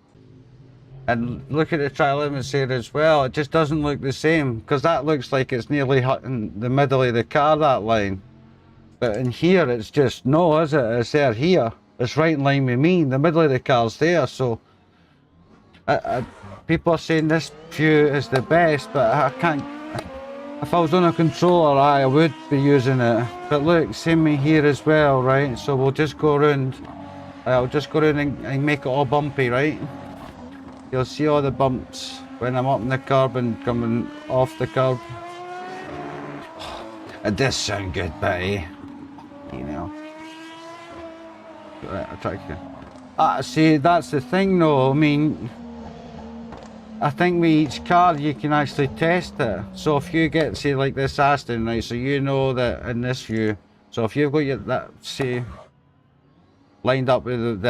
And look at the track limits here as well. It just doesn't look the same, because that looks like it's nearly hitting the middle of the car, that line. But in here, it's just, no, is it? It's there here. It's right in line with me. The middle of the car's there, so people are saying this view is the best, but I can't. If I was on a controller, I would be using it. But look, same me here as well, right? So we'll just go around. I'll just go around and make it all bumpy, right? You'll see all the bumps when I'm up in the curb and coming off the curb. It does sound good, Betty. You know. Right, I'll try again. See, that's the thing though. I mean, I think with each car you can actually test it. So if you get, say, like this Aston, right, so you know that in this view, so if you've got your, that, say, lined up with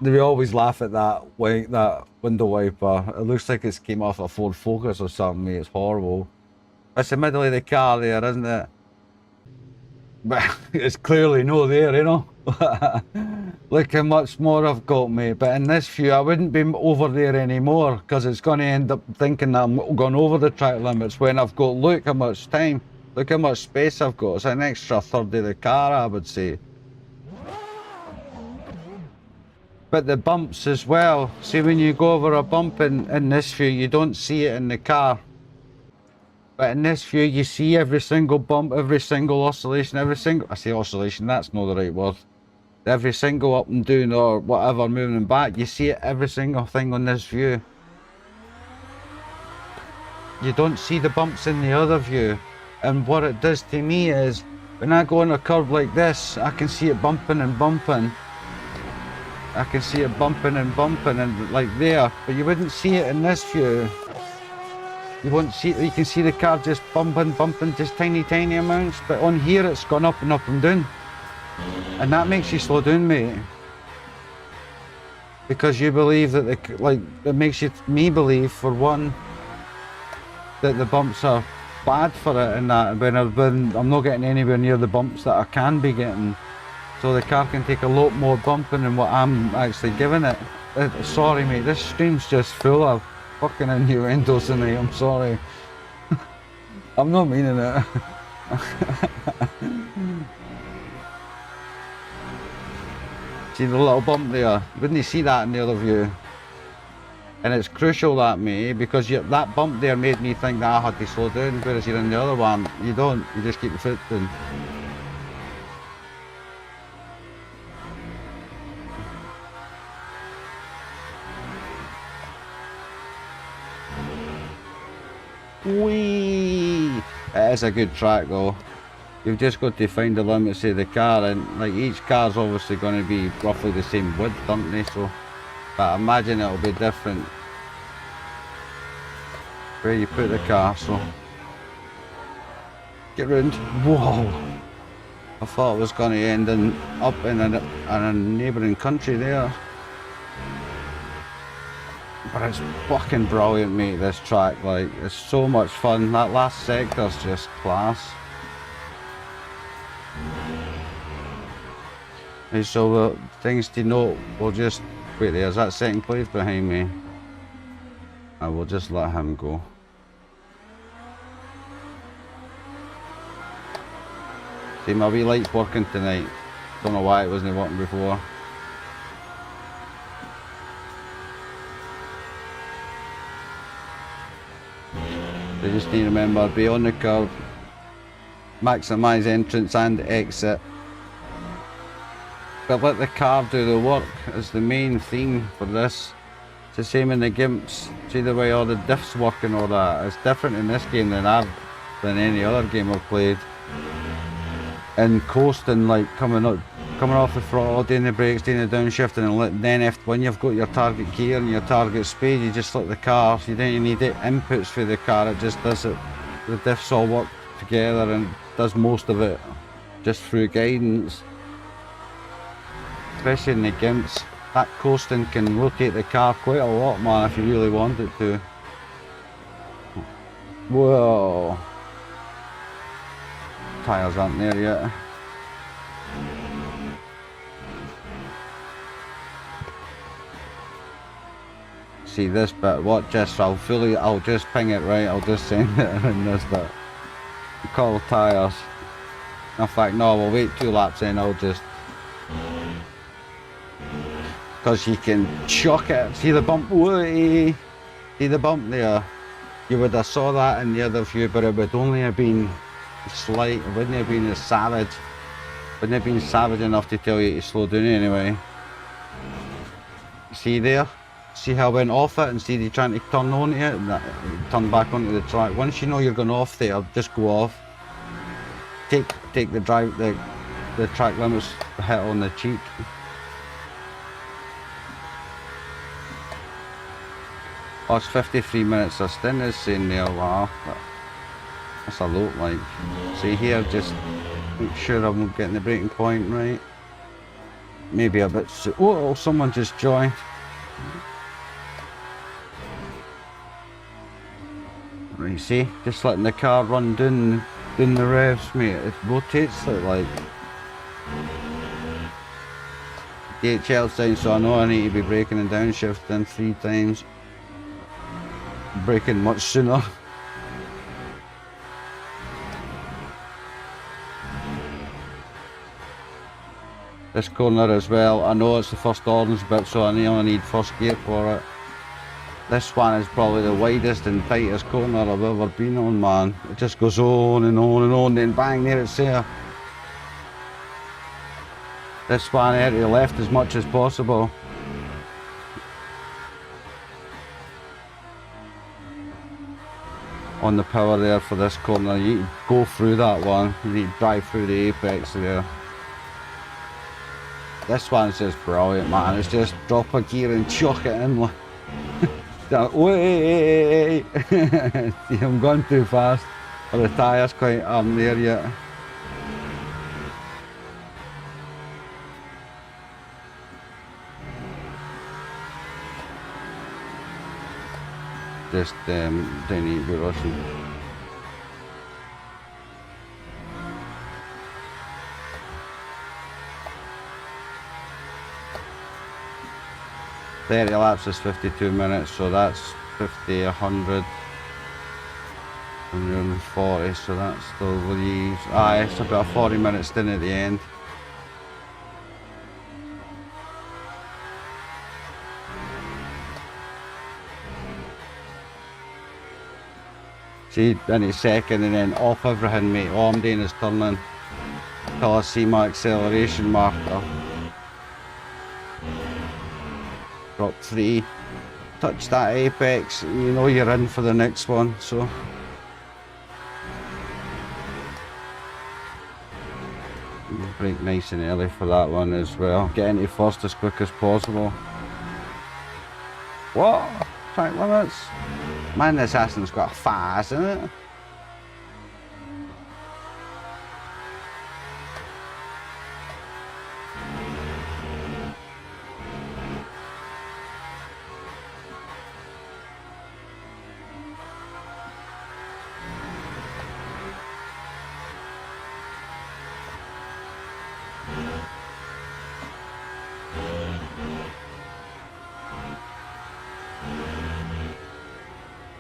we always laugh at that window wiper. It looks like it's came off a Ford Focus or something, mate. It's horrible. It's the middle of the car there, isn't it? But it's clearly no there, you know. Look how much more I've got, mate. But in this view, I wouldn't be over there anymore because it's going to end up thinking that I'm going over the track limits when I've got, look how much time, look how much space I've got. It's an extra third of the car, I would say. But the bumps as well. See, when you go over a bump in this view, you don't see it in the car. But in this view, you see every single bump, every single oscillation, every single... I say oscillation, that's not the right word. Every single up and down or whatever, moving and back, you see it, every single thing on this view. You don't see the bumps in the other view. And what it does to me is, when I go on a curve like this, I can see it bumping and bumping. I can see it bumping and bumping and like there, but you wouldn't see it in this view. You won't see it, you can see the car just bumping, just tiny amounts, but on here it's gone up and down. And that makes you slow down, mate. Because you believe that it makes me believe, for one, that the bumps are bad for it, and that when I'm not getting anywhere near the bumps that I can be getting. So the car can take a lot more bumping than what I'm actually giving it. Sorry, mate, this stream's just full of fucking innuendos tonight, I'm sorry. I'm not meaning it. See the little bump there? You wouldn't see that in the other view. And it's crucial, that, mate, because that bump there made me think that I had to slow down, whereas you're in the other one, you don't, you just keep your foot down. Whee! It is a good track though. You've just got to find the limits of the car, and like each car's obviously going to be roughly the same width, aren't they? So, but I imagine it'll be different where you put the car. So, get round. Whoa! I thought it was going to end up in a neighbouring country there. But it's fucking brilliant, mate, this track. Like, it's so much fun. That last sector's just class. And so things to note, we'll just wait. There's that second place behind me. I will just let him go. See, my wee light's working tonight. Don't know why it wasn't working before. You just need to remember, be on the curve, maximise entrance and exit, but let the car do the work is the main theme for this. It's the same in the Gimps. See the way all the diffs work and all that. It's different in this game than any other game I've played. And coasting, like coming off the throttle, doing the brakes, doing the downshifting, and then when you've got your target gear and your target speed, you just let the car, you don't need the inputs for the car, it just does it. The diffs all work together and does most of it just through guidance. Especially in the Gimps, that coasting can rotate the car quite a lot, man, if you really want it to. Whoa. Tyres aren't there yet. See this bit, what just, I'll just ping it right, I'll just send it in this bit. Call tyres. In fact, no, we'll wait 2 laps in, I'll just... Because you can chuck it, see the bump, whee! See the bump there? You would have saw that in the other view, but it would only have been slight, it wouldn't have been as savage. Wouldn't have been savage enough to tell you to slow down anyway. See there? See how I went off it instead of trying to turn onto it, turn back onto the track. Once you know you're going off there, just go off. Take the track limits hit on the cheek. Oh, it's 53 minutes a stint is saying there, wow. That's a lot, like. See here, just make sure I'm getting the braking point right. Maybe a bit, oh, someone just joined. Right, see, just letting the car run down the revs, mate. It rotates it like. DHL sign, so I know I need to be braking and downshifting 3 times. Braking much sooner. This corner as well, I know it's the first orange bit, so I only need first gear for it. This one is probably the widest and tightest corner I've ever been on, man. It just goes on and on and on, then bang, there it's there. This one here to the left as much as possible. On the power there for this corner, you need to go through that one, you need to drive through the apex there. This one's just brilliant, man. It's just drop a gear and chuck it in. Wait, I'm going too fast. Or the tyres quite aren't there yet. Just don't need to be rushing. The laps is 52 minutes, so that's 50, 100, 140, so that still leaves, it's about a 40-minute stint at the end. See, in a second and then off everything, mate. All I'm doing is turning until I see my acceleration marker. Drop 3, touch that apex, you know you're in for the next one, so. Brake nice and early for that one as well. Get into first as quick as possible. What? Track limits? Man, this Aston's got fast, isn't it?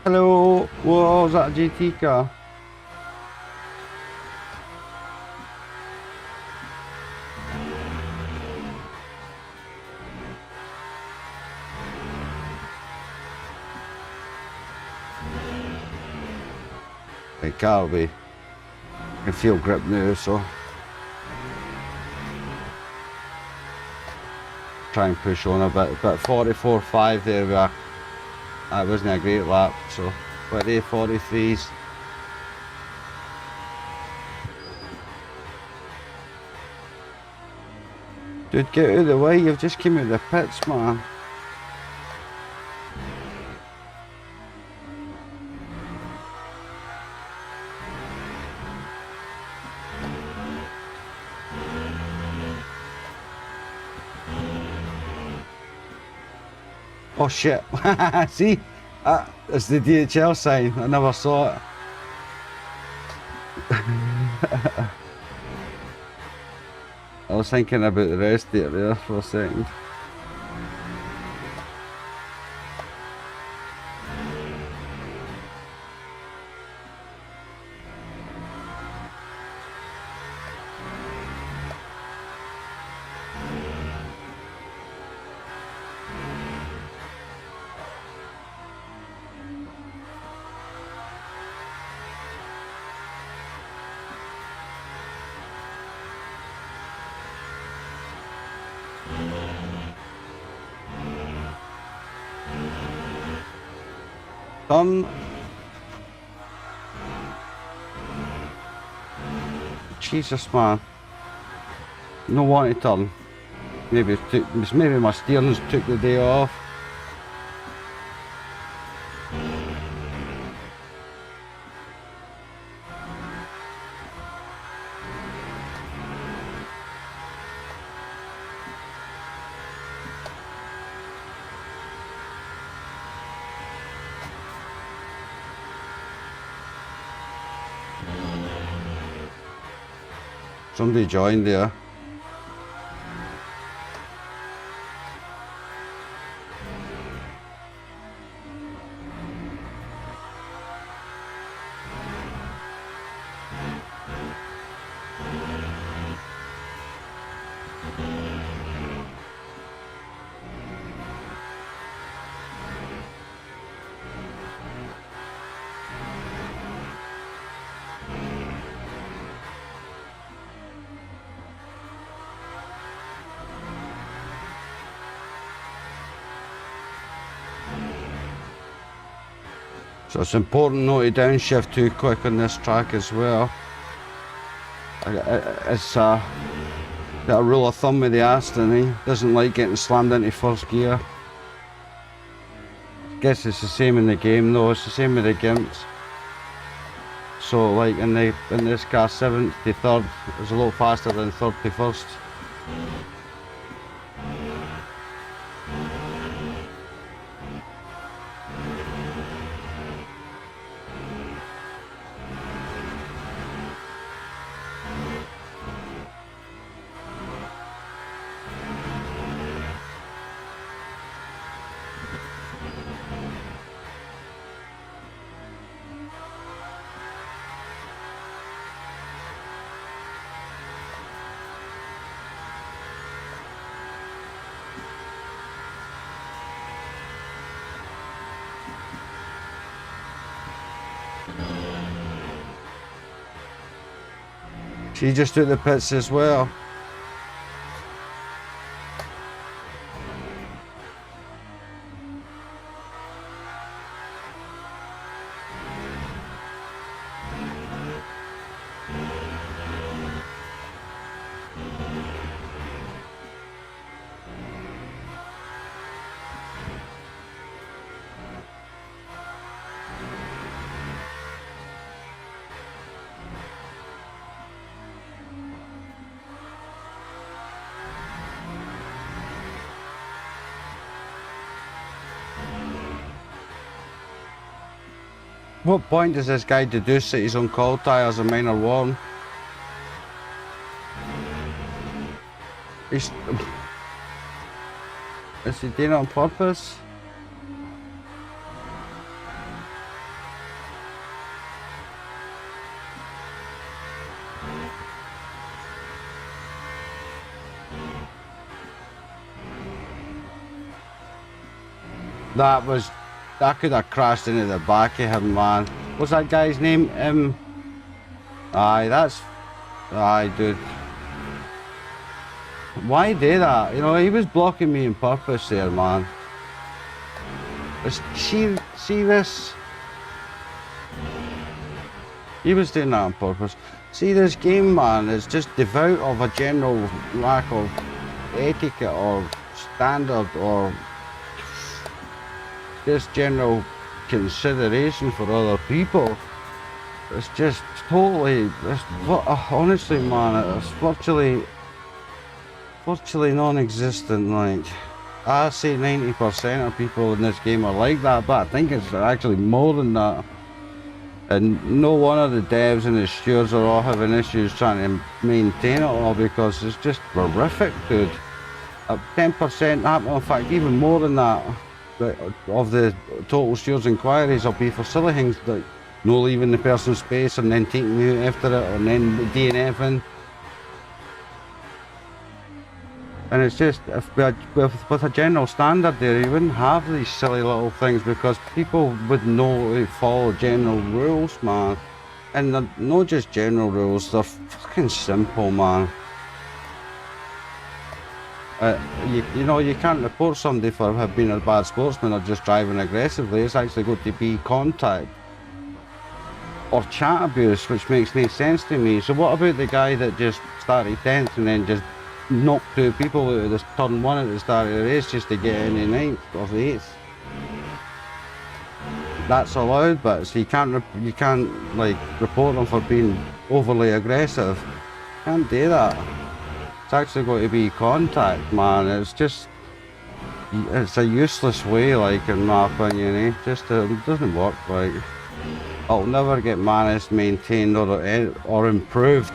Hello, whoa, is that a GT car? It can't be. I can feel grip now, so. Try and push on a bit, but 44.5 there we are. That wasn't a great lap, so 43s. Dude, get out of the way, you've just came out of the pits, man. Oh shit, see, it's the DHL sign, I never saw it. I was thinking about the rest of it there for a second. Jesus, man. No want to turn. Maybe my steering's took the day off. Somebody joined there. So it's important not to downshift too quick on this track as well. It's got a rule of thumb with the Aston, he doesn't like getting slammed into first gear. I guess it's the same in the game though, it's the same with the Gimps. So like in this car, 7th to 3rd is a lot faster than 3rd to 1st. She just took the pits as well. What point does this guy deduce that he's on cold tyres and mine are warm? Is he doing it on purpose? That could have crashed into the back of him, man. What's that guy's name? Aye, dude. Why do that? You know, he was blocking me on purpose there, man. See this? He was doing that on purpose. See, this game, man, is just devout of a general lack of etiquette or standard or just general consideration for other people. It's just totally, honestly, man, it's virtually non-existent. Like, I say 90% of people in this game are like that, but I think it's actually more than that. And no one of the devs and the stewards are all having issues trying to maintain it all, because it's just horrific, dude. 10% happen, in fact even more than that, of the total stewards inquiries will be for silly things like no leaving the person's space and then taking you after it, and then DNFing. And it's just, with a general standard there, you wouldn't have these silly little things, because people would know to follow general rules, man. And they're not just general rules, they're fucking simple, man. You know, you can't report somebody for being a bad sportsman or just driving aggressively. It's actually got to be contact or chat abuse, which makes no sense to me. So what about the guy that just started 10th and then just knocked 2 people out of this turn 1 at the start of the race just to get in the 9th or the 8th? That's allowed, but so you can't like report them for being overly aggressive. Can't do that. It's actually got to be contact, man. It's just, it's a useless way, like, in my opinion, eh? Just it doesn't work. Like, it'll never get managed, maintained, or improved,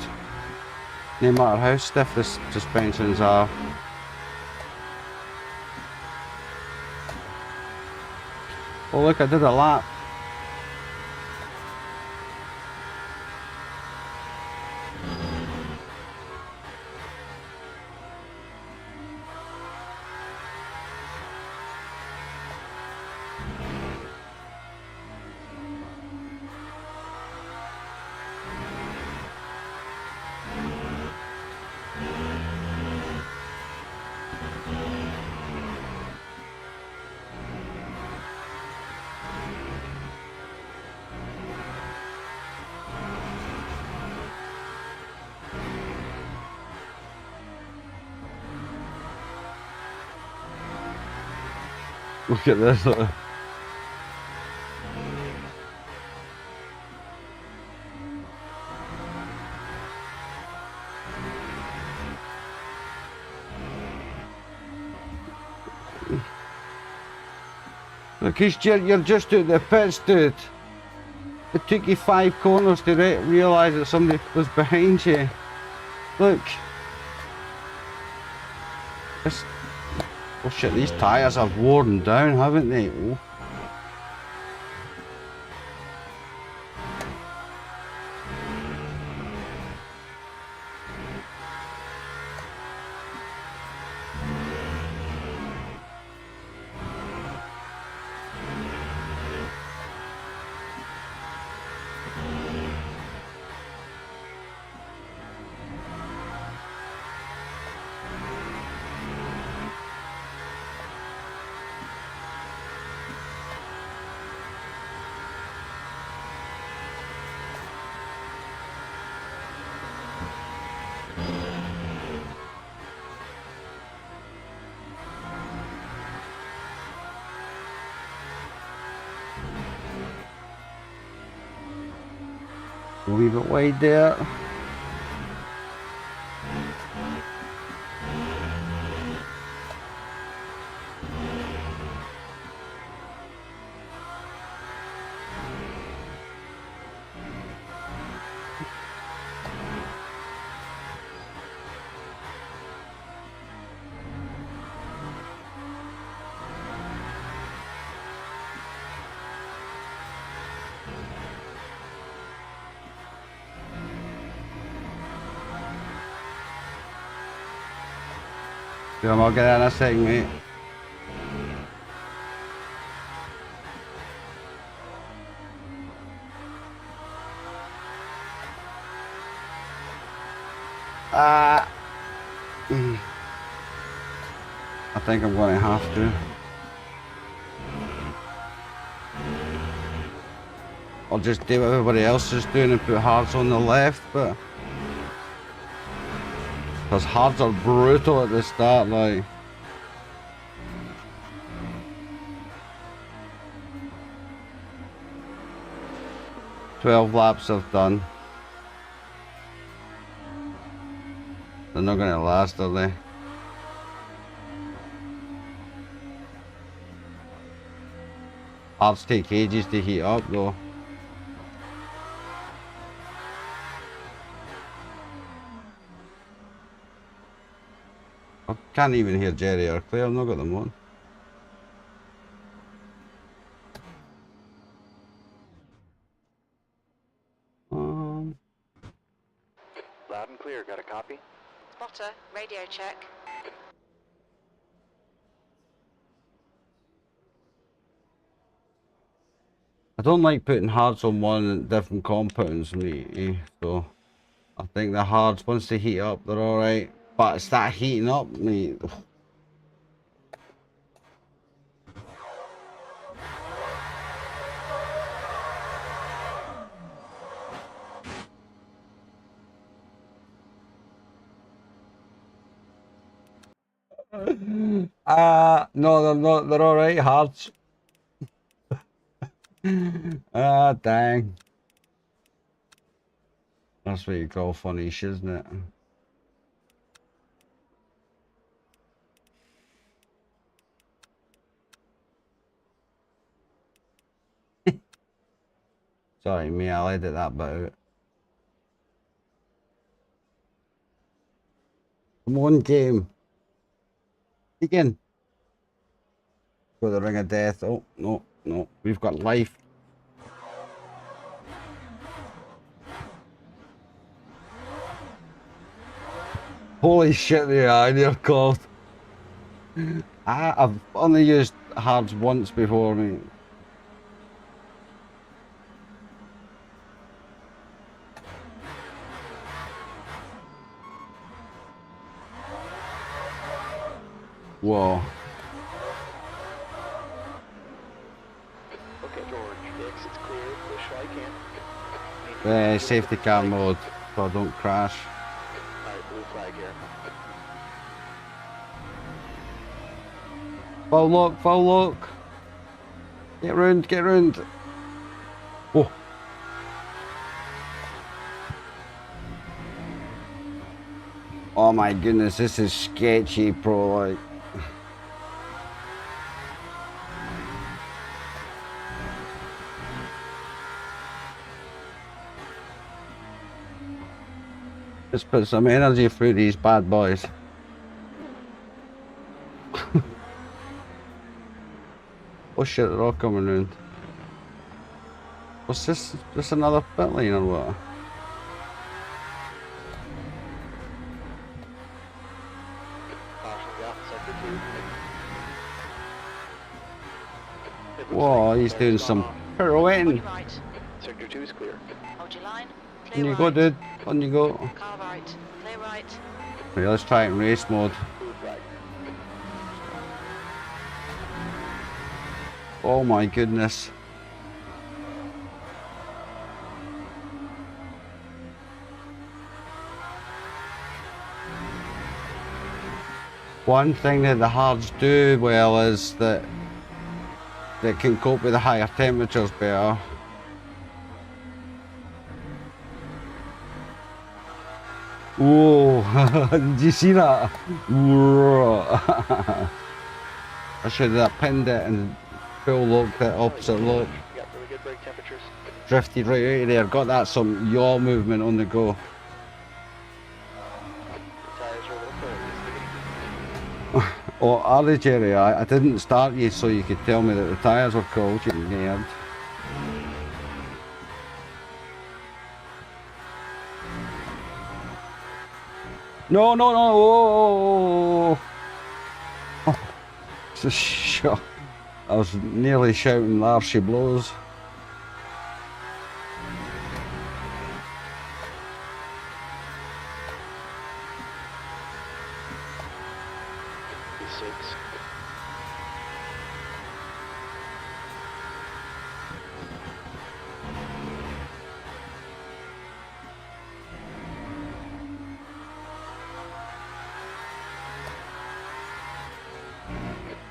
no matter how stiff the suspensions are. Oh look, I did a lap. Look at this. Because you're just at the pits, dude. It took you 5 corners to realise that somebody was behind you. Look. This, oh shit, these tyres have worn down, haven't they? Oh. A wee bit wide there. I'll get out in a second, mate. I think I'm going to have to. I'll just do what everybody else is doing and put hards on the left, but because hards are brutal at the start, like. "12 laps I've done." They're not going to last, are they? Hards take ages to heat up, though. I can't even hear Jerry or Claire, I've not got them on. Loud and clear, got a copy? Spotter, radio check. I don't like putting hards on one at different compounds, mate, so I think the hards, once they heat up, they're alright. But it's that heating up, mate. No, they're not, they're alright, hards. Dang. That's what you call funnish, isn't it? Sorry, mate, I'll edit that bit out. Come on, game. Again. Go the ring of death. Oh, no, no. We've got life. Holy shit, they are near called. I've only used hards once before, mate. Whoa. Okay, George, the exit's clear. Push right can. Safety car mode, so I don't crash. Alright, blue flag here. Full look, full look. Get round, get round. Oh. Oh my goodness, this is sketchy, bro. Like. Let's put some energy through these bad boys. Oh shit, they're all coming round. What's this? Just another pit lane or what? Whoa, he's doing some pirouetting. Right. Sector 2 is clear. Hold your line. On Clear you right. go, dude. On you go. Car right. Clear right. Right, let's try it in race mode. Blue flag. Oh my goodness. One thing that the hards do well is that they can cope with the higher temperatures better. Whoa, did you see that? I should have pinned it and full locked it opposite lock. You got really good brake temperatures. Drifted right out of there, got that some yaw movement on the go. The tires are a little cold. Oh, are they, Jerry? I didn't start you so you could tell me that the tyres were cold, you nerd. No, no, no! Oh, it's a shot. I was nearly shouting, "There she blows." B6.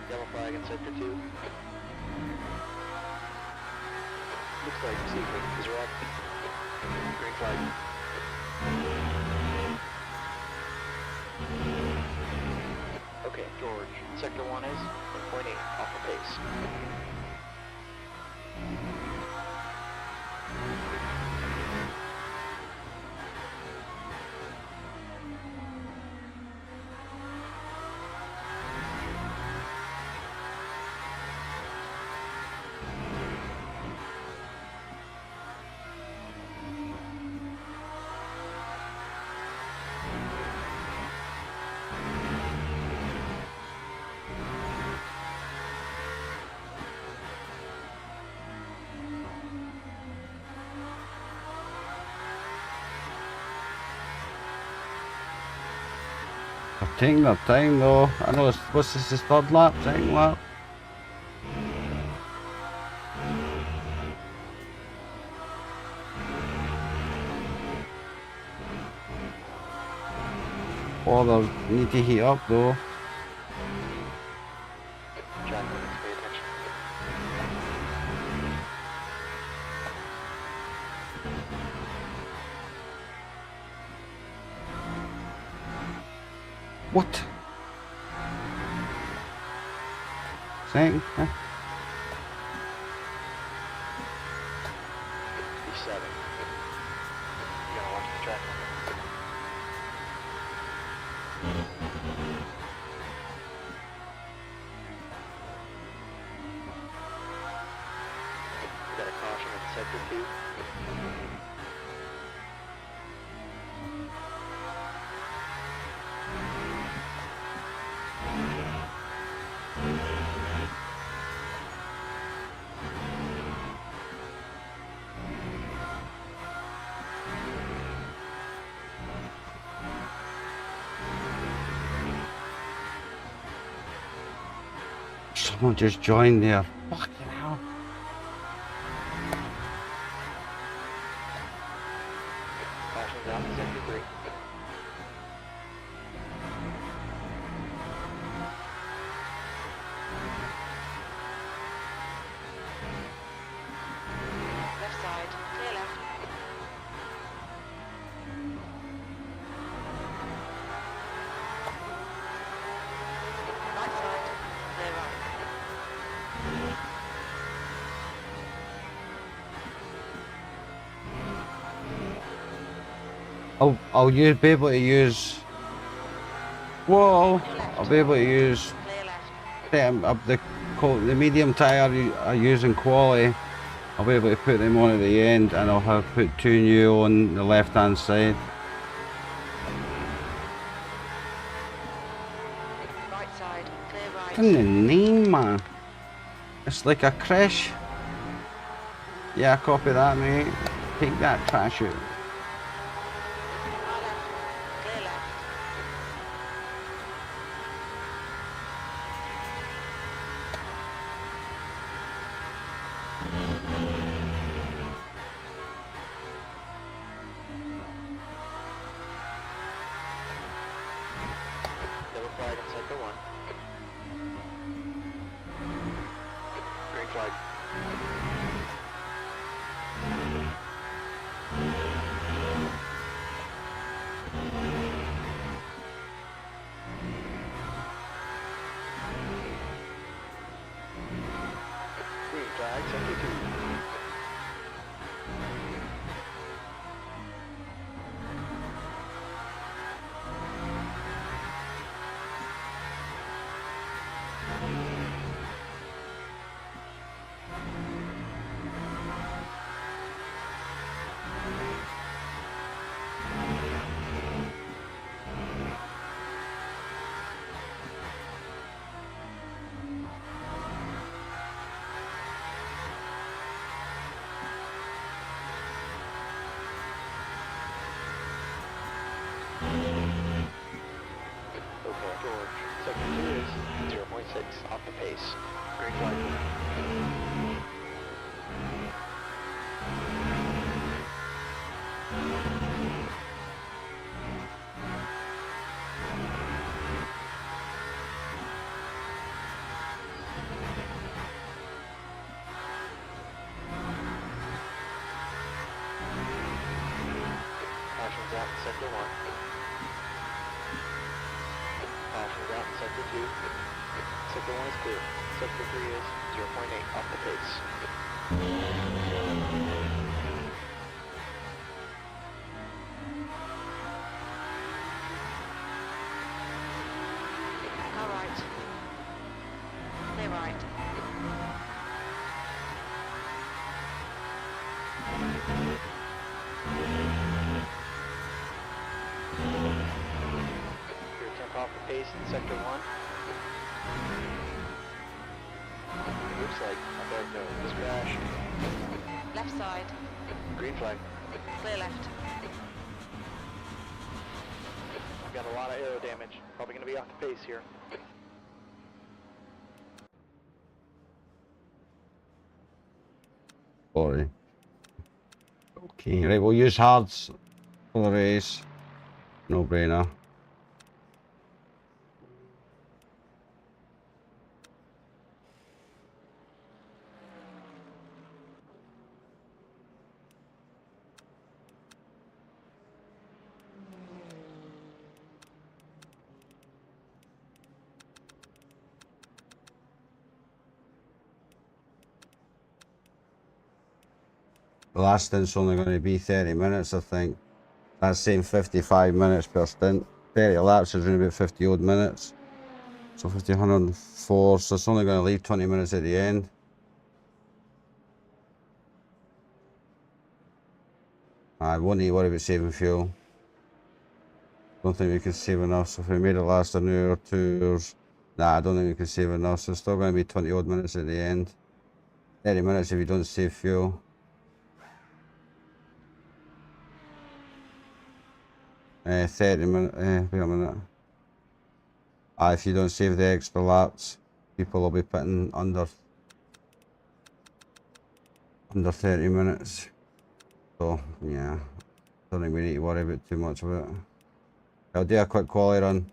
Yellow flag in sector 2. Looks like secret is red. Green flag. Okay, George. Sector 1 is 1.8 off the pace. They're taking their time though. I know it's, what's this, his third lap, second lap? Oh, they need to heat up though. Jack, pay attention. What? Second? Huh? B7. You gotta watch the track. We got a caution in sector 2. Someone just joined there. Fucking hell. Caution's out in sector 3. I'll be able to use. Whoa! I'll be able to use Clear left. the medium tyre I use in quality. I'll be able to put them on at the end, and I'll have put 2 new on the left hand side. Right side. Clear right. In the name, man. It's like a crash. Yeah, copy that, mate. Take that trash out. Right left. Clear left. Double flag in sector 1. Green flag. Green flag, sector 2. Okay, George. Sector 2 is 0.6 off the pace. Green flag. Caution's out in sector 1. Caution's out in sector 2. Sector 1 is clear. Sector 3 is 0.8 off the pace. Car right. Clear right. Your temp off the pace in sector 1. Looks like a bad note was crashed. Left side. Green flag. Clear left. I've got a lot of aero damage. Probably going to be off the pace here. Sorry. Okay, right, we'll use hards for the race. No brainer. The last stint's only going to be 30 minutes, I think. That's saying 55 minutes per stint. 30 laps is around about 50 odd minutes. So 50, 104, so it's only going to leave 20 minutes at the end. I won't need to worry about saving fuel. Don't think we can save enough, so if we made it last an hour or 2 hours, nah, I don't think we can save enough, so it's still going to be 20 odd minutes at the end. 30 minutes if you don't save fuel. 30 minutes, wait a minute. If you don't save the extra laps, people will be pitting under 30 minutes. So, yeah, don't think we need to worry about too much of it. I'll do a quick quali run.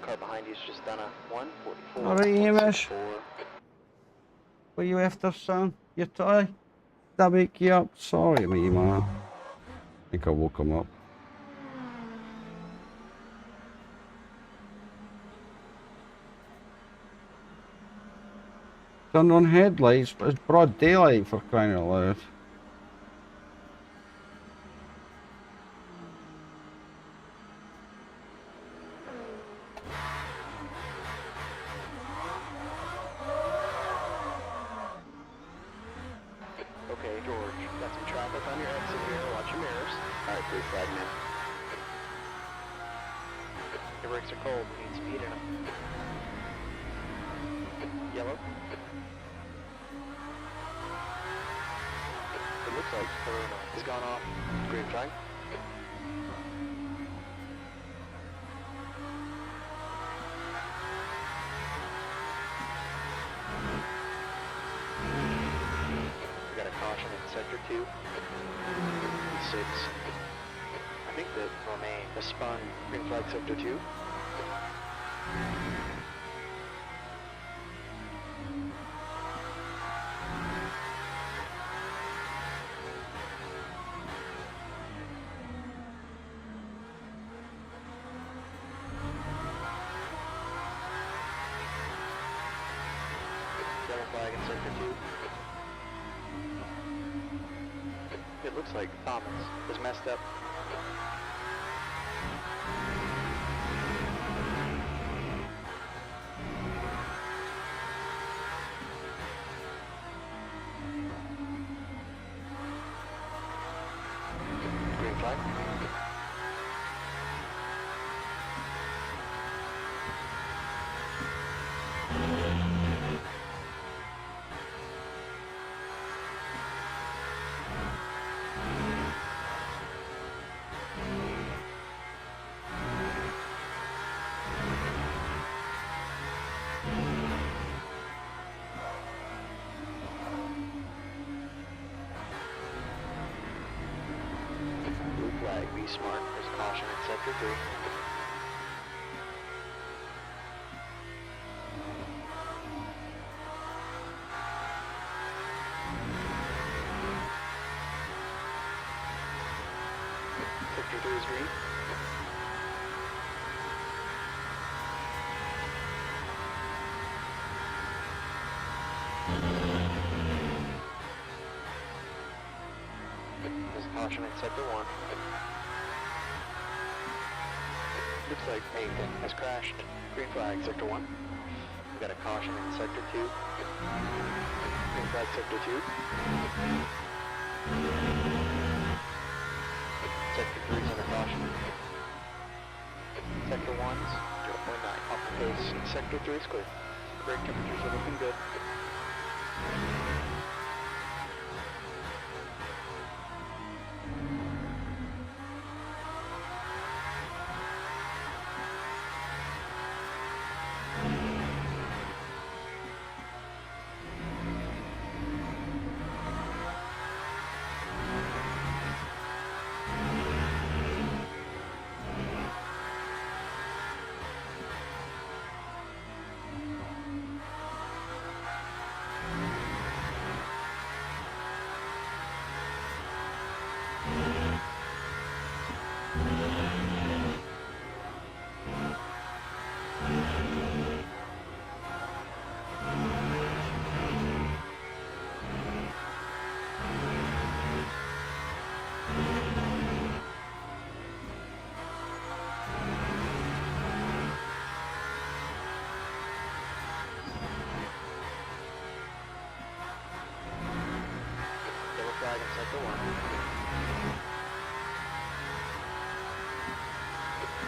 Car behind you's just done a 144. Alright, Hamish. 164. What are you after, son? Your toy? Did I wake you up? Sorry, me, man. I think I woke him up. Turn on headlights, but it's broad daylight for crying out loud. Okay, George, got some traffic on your exit here. Watch your mirrors. Alright, blue flag, man. Your brakes are cold. We need speed in them. Yellow. It looks like Corona has gone off. Green flag. We got a caution in sector 2. E6. I think that Romain has spun green flag sector 2. Yellow flag in sector 2. It looks like Thomas is messed up. Green flag. Blue flag, be smart. There's caution in sector 3. Sector 3 is green. There's caution in sector 1. Looks like Nathan has crashed. Green flag, sector 1. We got a caution in sector 2. Green flag, sector 2. Sector 3 is under caution. Sector 1's 0.9 off the pace. Sector 3 is clear. Brake temperatures are looking good. Yellow flag in sector 1.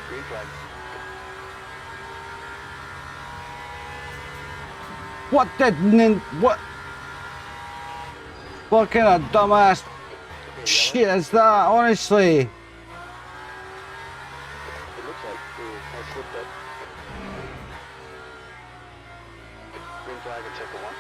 Green flag. What what? What kind of dumbass Okay, shit yellow. is that, honestly? It looks like blue has slipped up. Green flag in sector 1.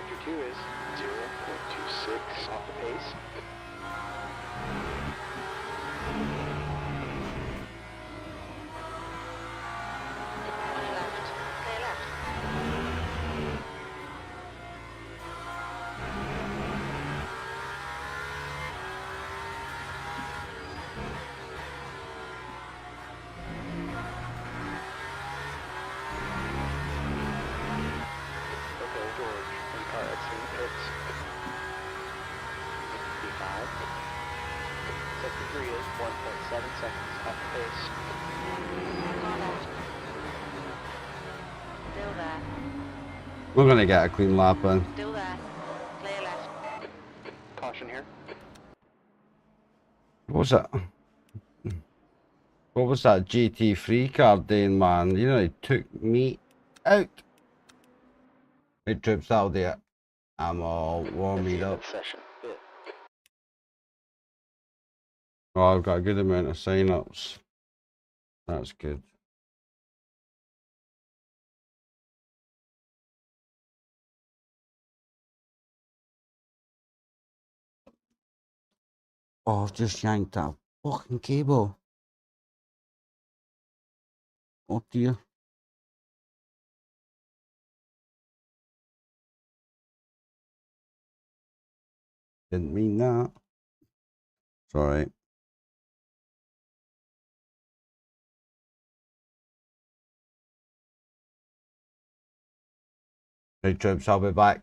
sector 2 is 0.26 off the pace. On your left. Clear left. Okay, George, in car exiting pits. B5. Sector 3 is 1.7 seconds off the pace. Car left. Still there. We're gonna get a clean lap in. Still there. Clear left. Caution here. What was that? What was that GT3 car doing, man? You know, it took me out. Right, troops, that'll do it. I'm all warmed up. Session. Bit. Oh, I've got a good amount of sign-ups. That's good. Oh, I've just yanked that fucking cable. Oh dear. Didn't mean that. Sorry. Right, troops, I'll be back.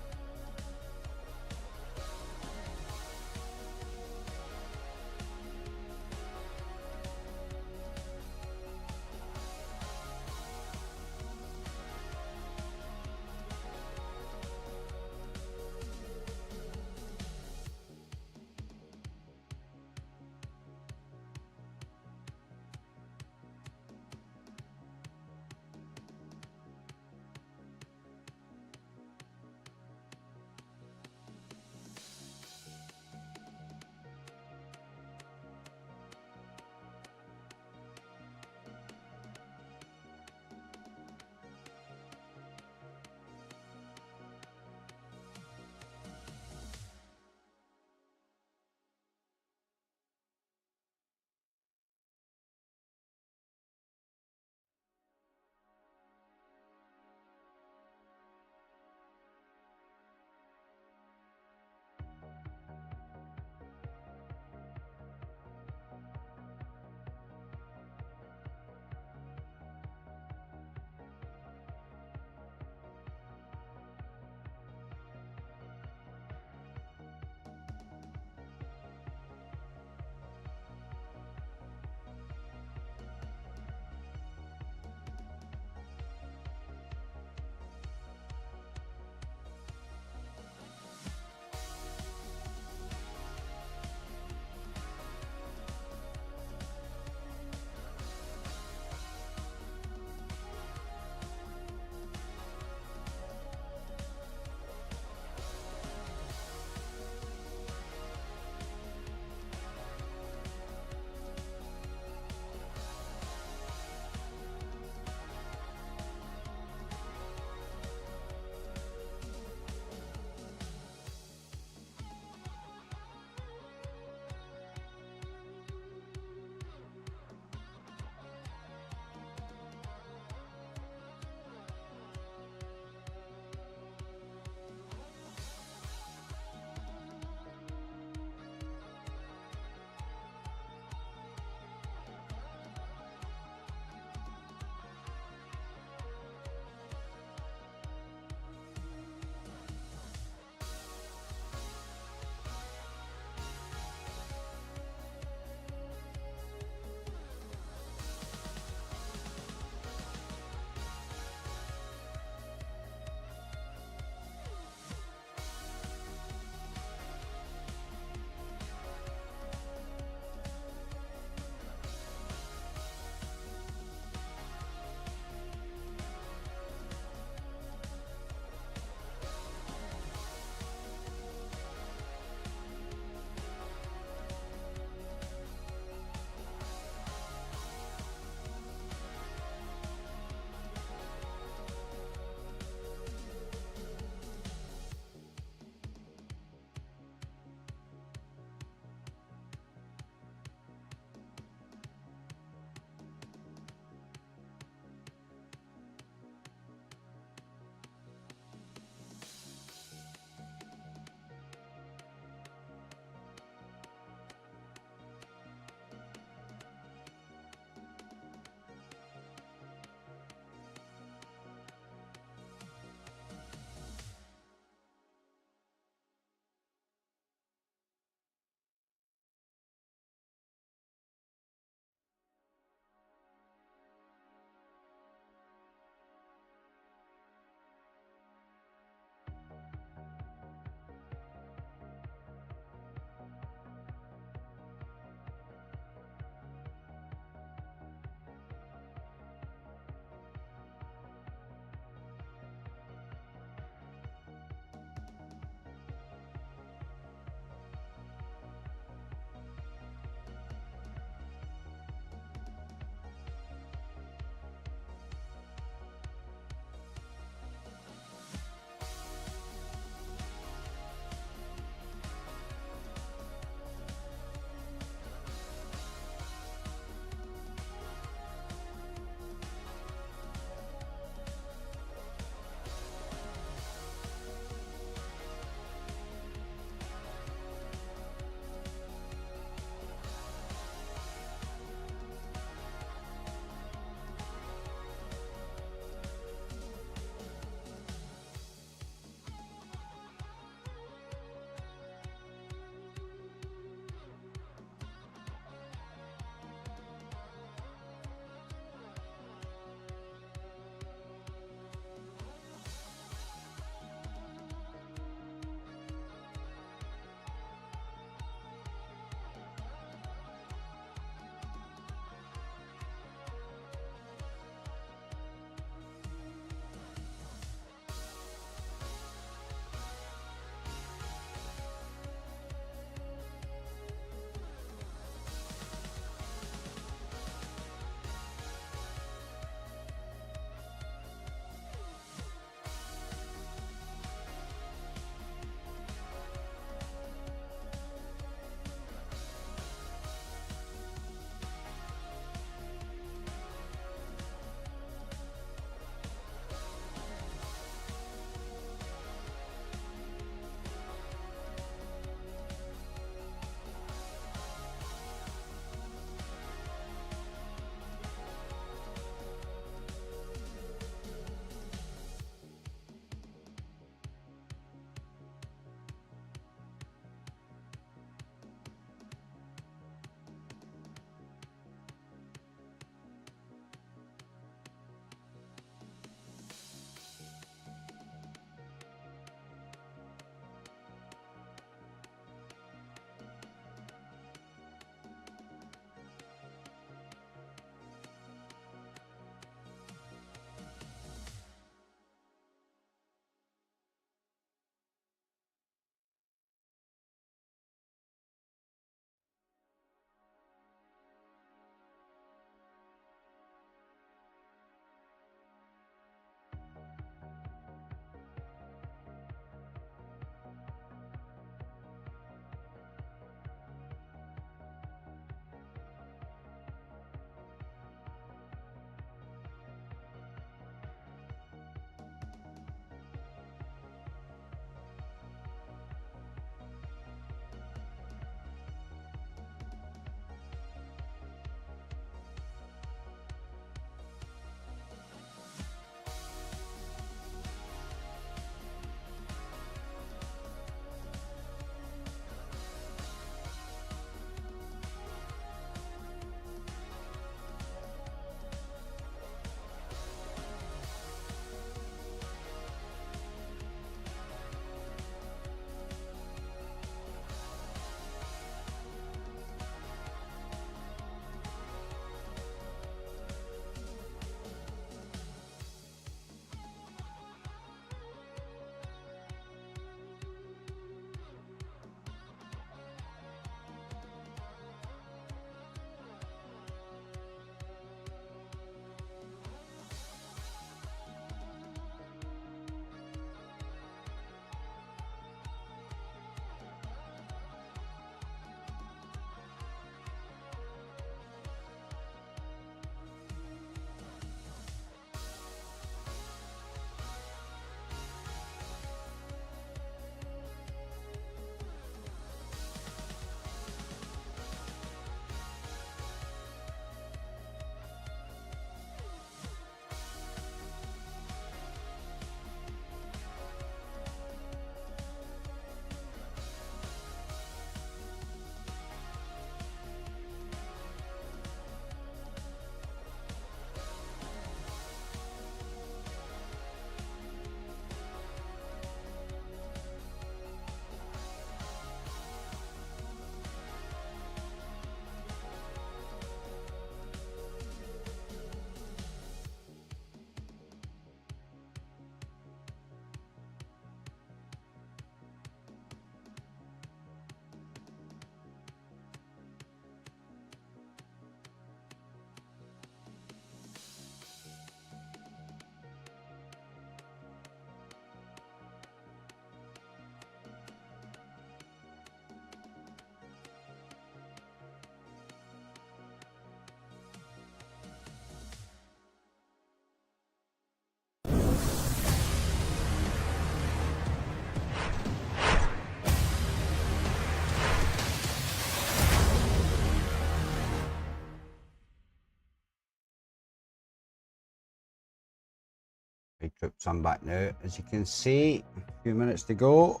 Big troops, I'm back now. As you can see, a few minutes to go.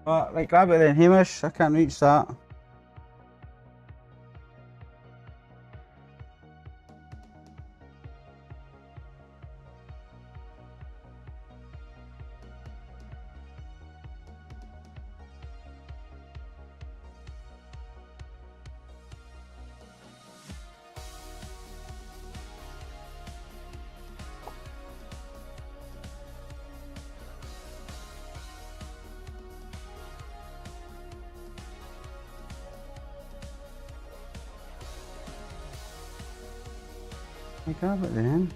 Right, grab it then, Hamish. I can't reach that. Grab it then.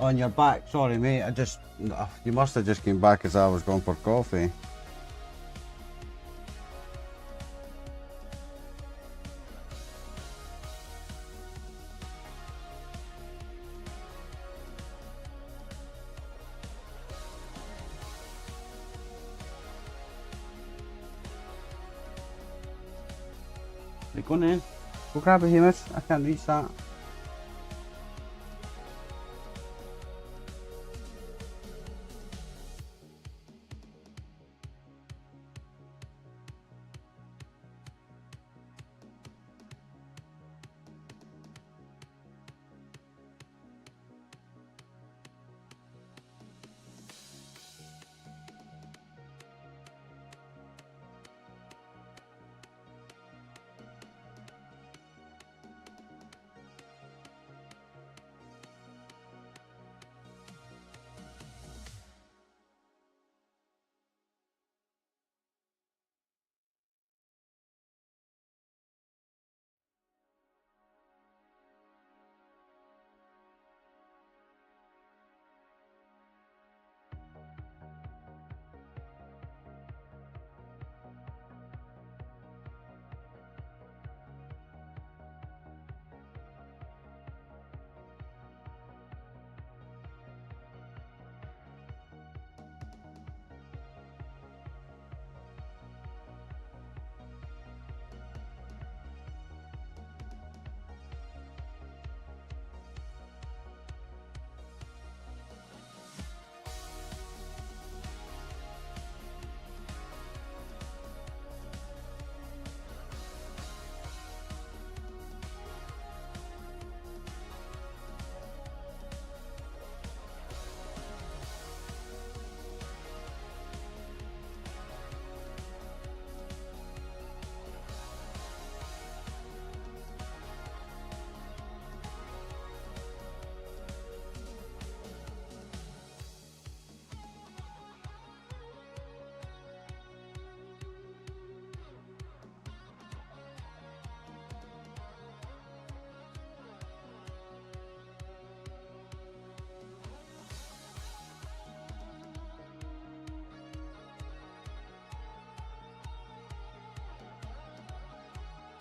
On your back, sorry mate, you must have just came back as I was going for coffee. Right, go on then. Go grab it, Hamish. I can't reach that.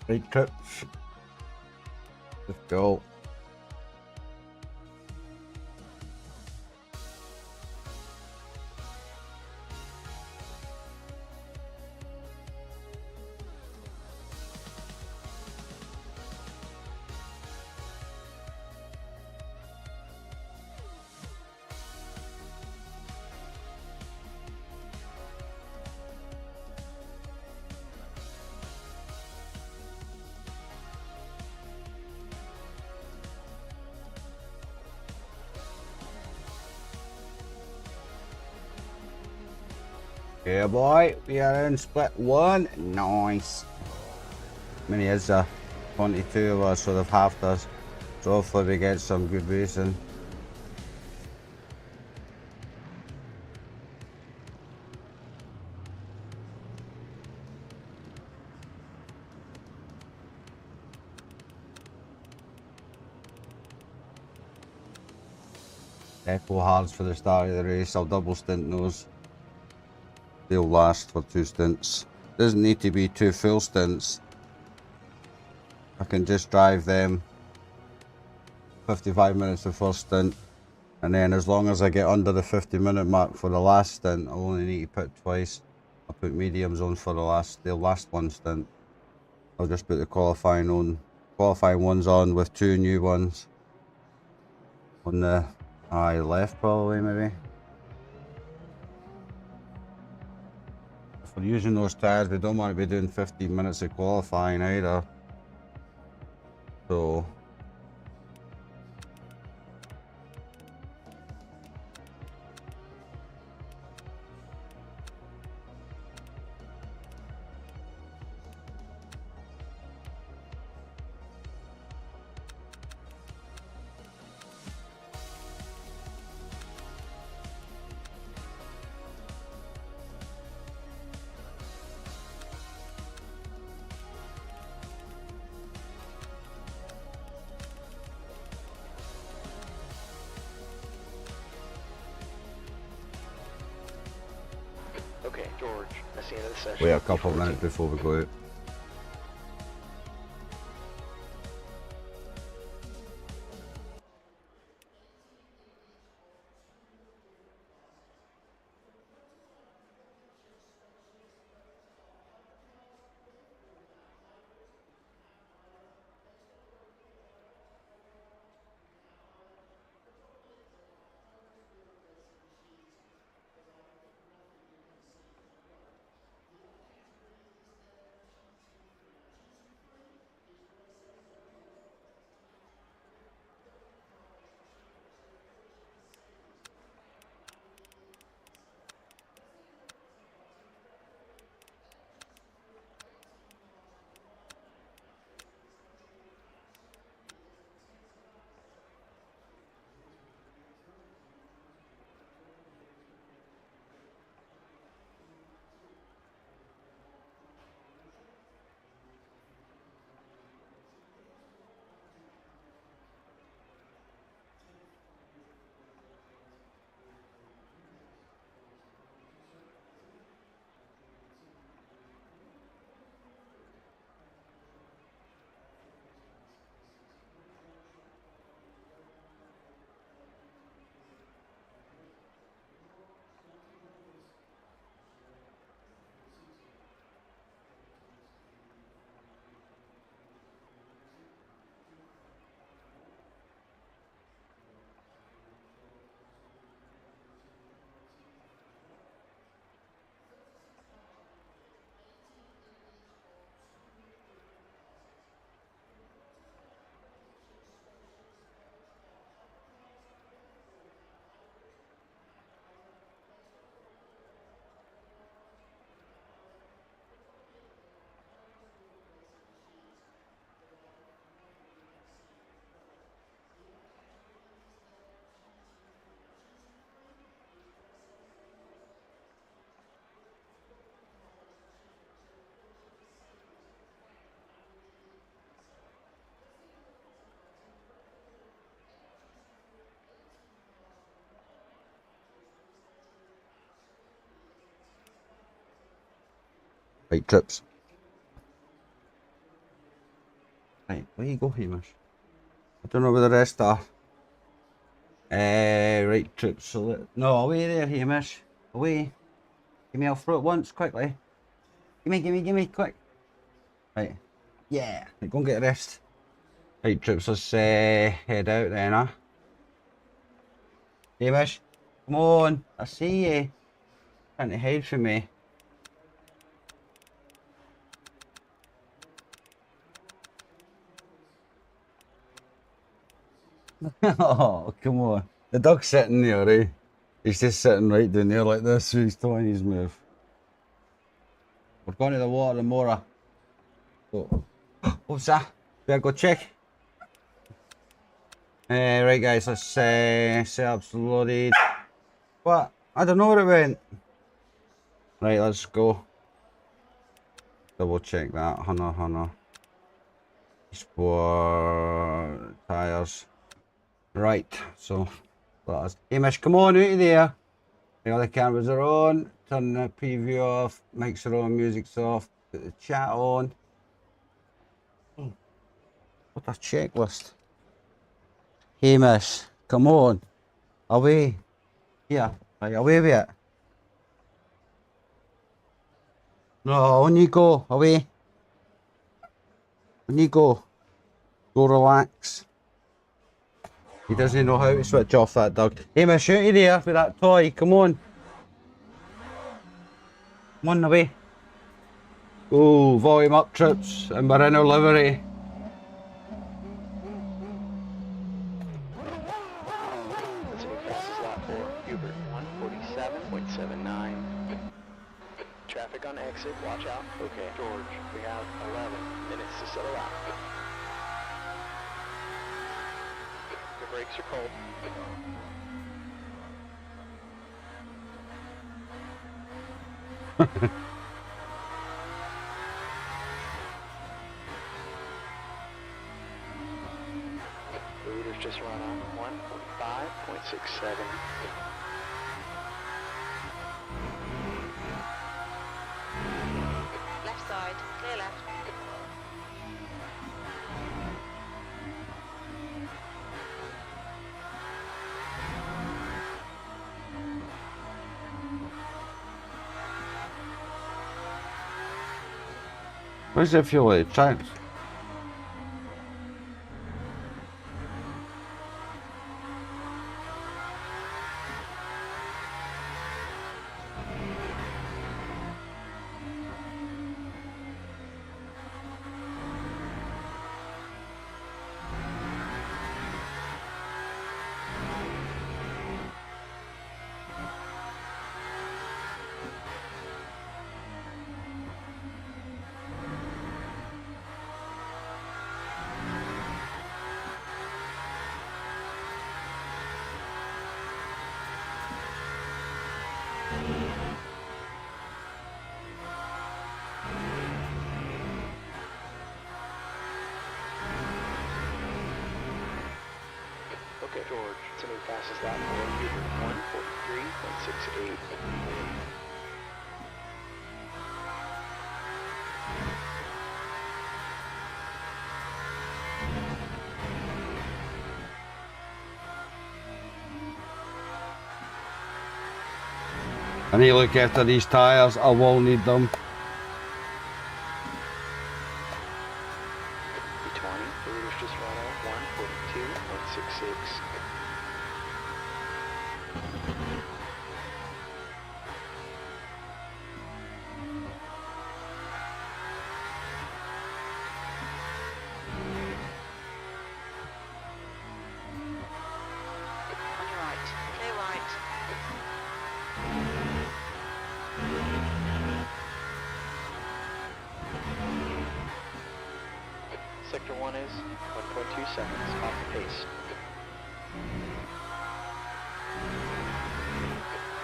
Right, trips. Let's go. Yeah, boy, we are in split one. Nice. Many is there? 22 of us, so they've halved us. So hopefully we get some good racing. Echo hards for the start of the race. I'll double stint those. They'll last for 2 stints. Doesn't need to be 2 full stints. I can just drive them 55 minutes the first stint, and then as long as I get under the 50-minute mark for the last stint, I'll only need to pit twice. I'll put mediums on for the last 1 stint. I'll just put the qualifying ones on with 2 new ones on the left, probably, maybe. If we're using those tyres, we don't want to be doing 15 minutes of qualifying either. So Okay, George, that's the end of the session. wait a couple of Before minutes before we go out. Right, trips. Right, where you go, Hamish? I don't know where the rest are. Right, trips. So no, away there, Hamish. Away. Give me off road once, quickly. Give me, quick. Right. Yeah. Right, go and get a rest. Right, trips. Let's head out then, huh? Hamish, come on. I see you. Trying to hide from me. Oh, come on. The dog's sitting there, eh? He's just sitting right down there like this, so he's doing his move. We're going to the water tomorrow. So, what's that? Better go check. Right guys, let's setup's loaded. What? I don't know where it went. Right, let's go. Double check that. Hunter. Sport tires. Right, so Hamish, come on out of there. All the cameras are on. Turn the preview off. Mics are on, music's off. Put the chat on. What a checklist. Hamish, come on. Away. Here. Right, away with it. No, on you go. Away. On you go. Go relax. He doesn't know how to switch off that dog. Hamish, out of there with that toy. Come on. Come on, away. Oh, volume up trips. And we're in our livery. That's a new fastest lap for Hubert, 147.79. Traffic on exit, watch out. Okay, George, we have 11 minutes to settle out. The brakes are cold. The leader's just run on 145.67. Left side, clear left. Where's the fuel aid? Thanks. Okay, George, it's a new fastest lap for Hubert, 143.68. I need to look after these tyres. I will need them. B20, the leader's just run out 142.66. On your right, clear right. Sector 1 is 1.2 seconds off the pace.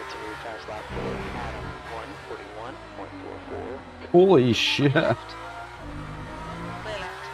It's a new fast lap for Adam, 141.44. Holy shit. Clear left.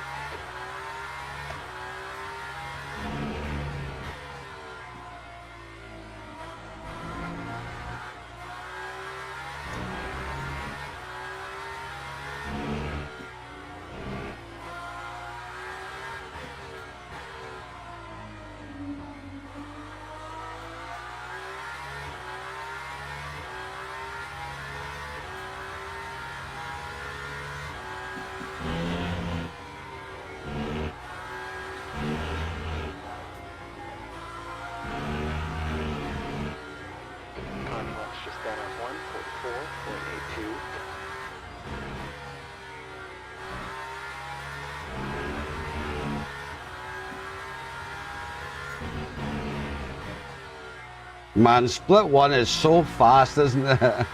Conwell's just down at 144.82. Man, split one is so fast, isn't it?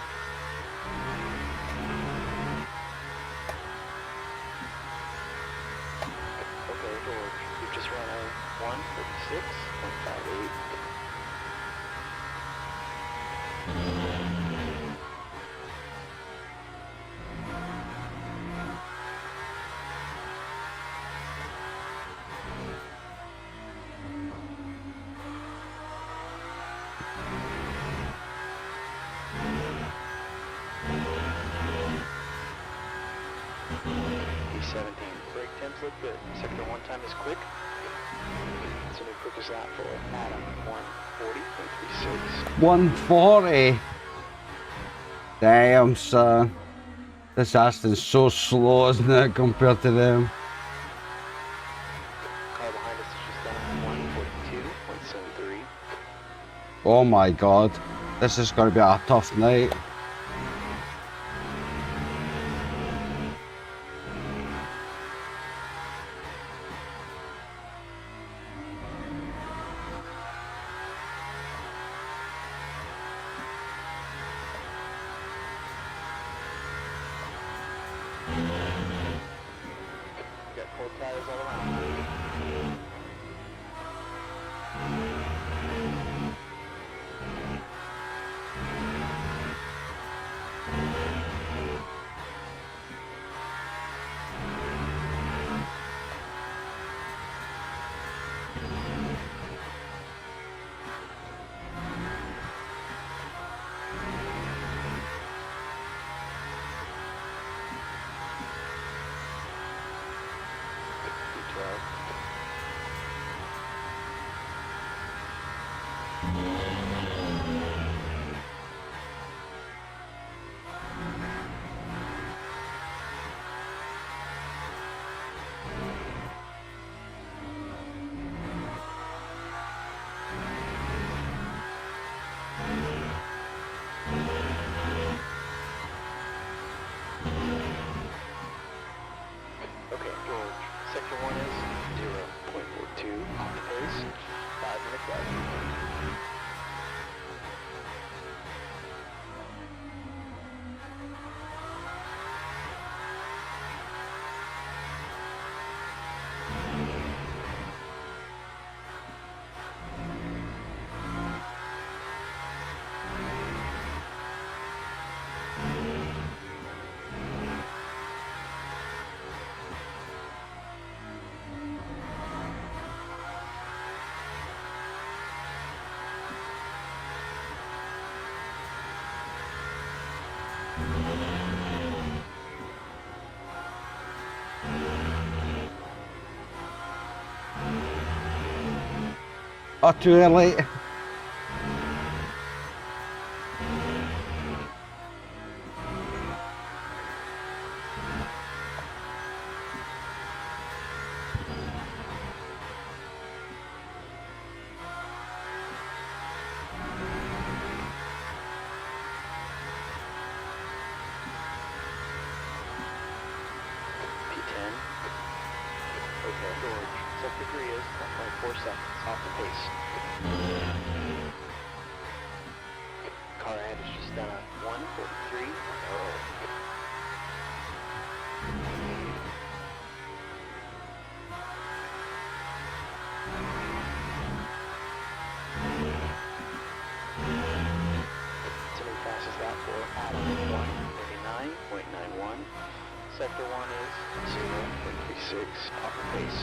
look good. Sector 1 time is quick. That's a new quickest lap for Adam, 140.36. 140. Damn, son. This Aston's so slow, isn't it, compared to them? Car behind us is just done 142.73. Oh my god. This is going to be a tough night. We got cold tires all around. B12. Okay, George. Sector 1 is 0.42 off the pace. 5-minute left. Oh, too early. P10. Okay, George. Sector 3 is 1.4 seconds off the pace. Car ahead is just done at 143.0. It's a new fastest lap for Adam, 139.91. Sector 1 is 0.36 off the pace.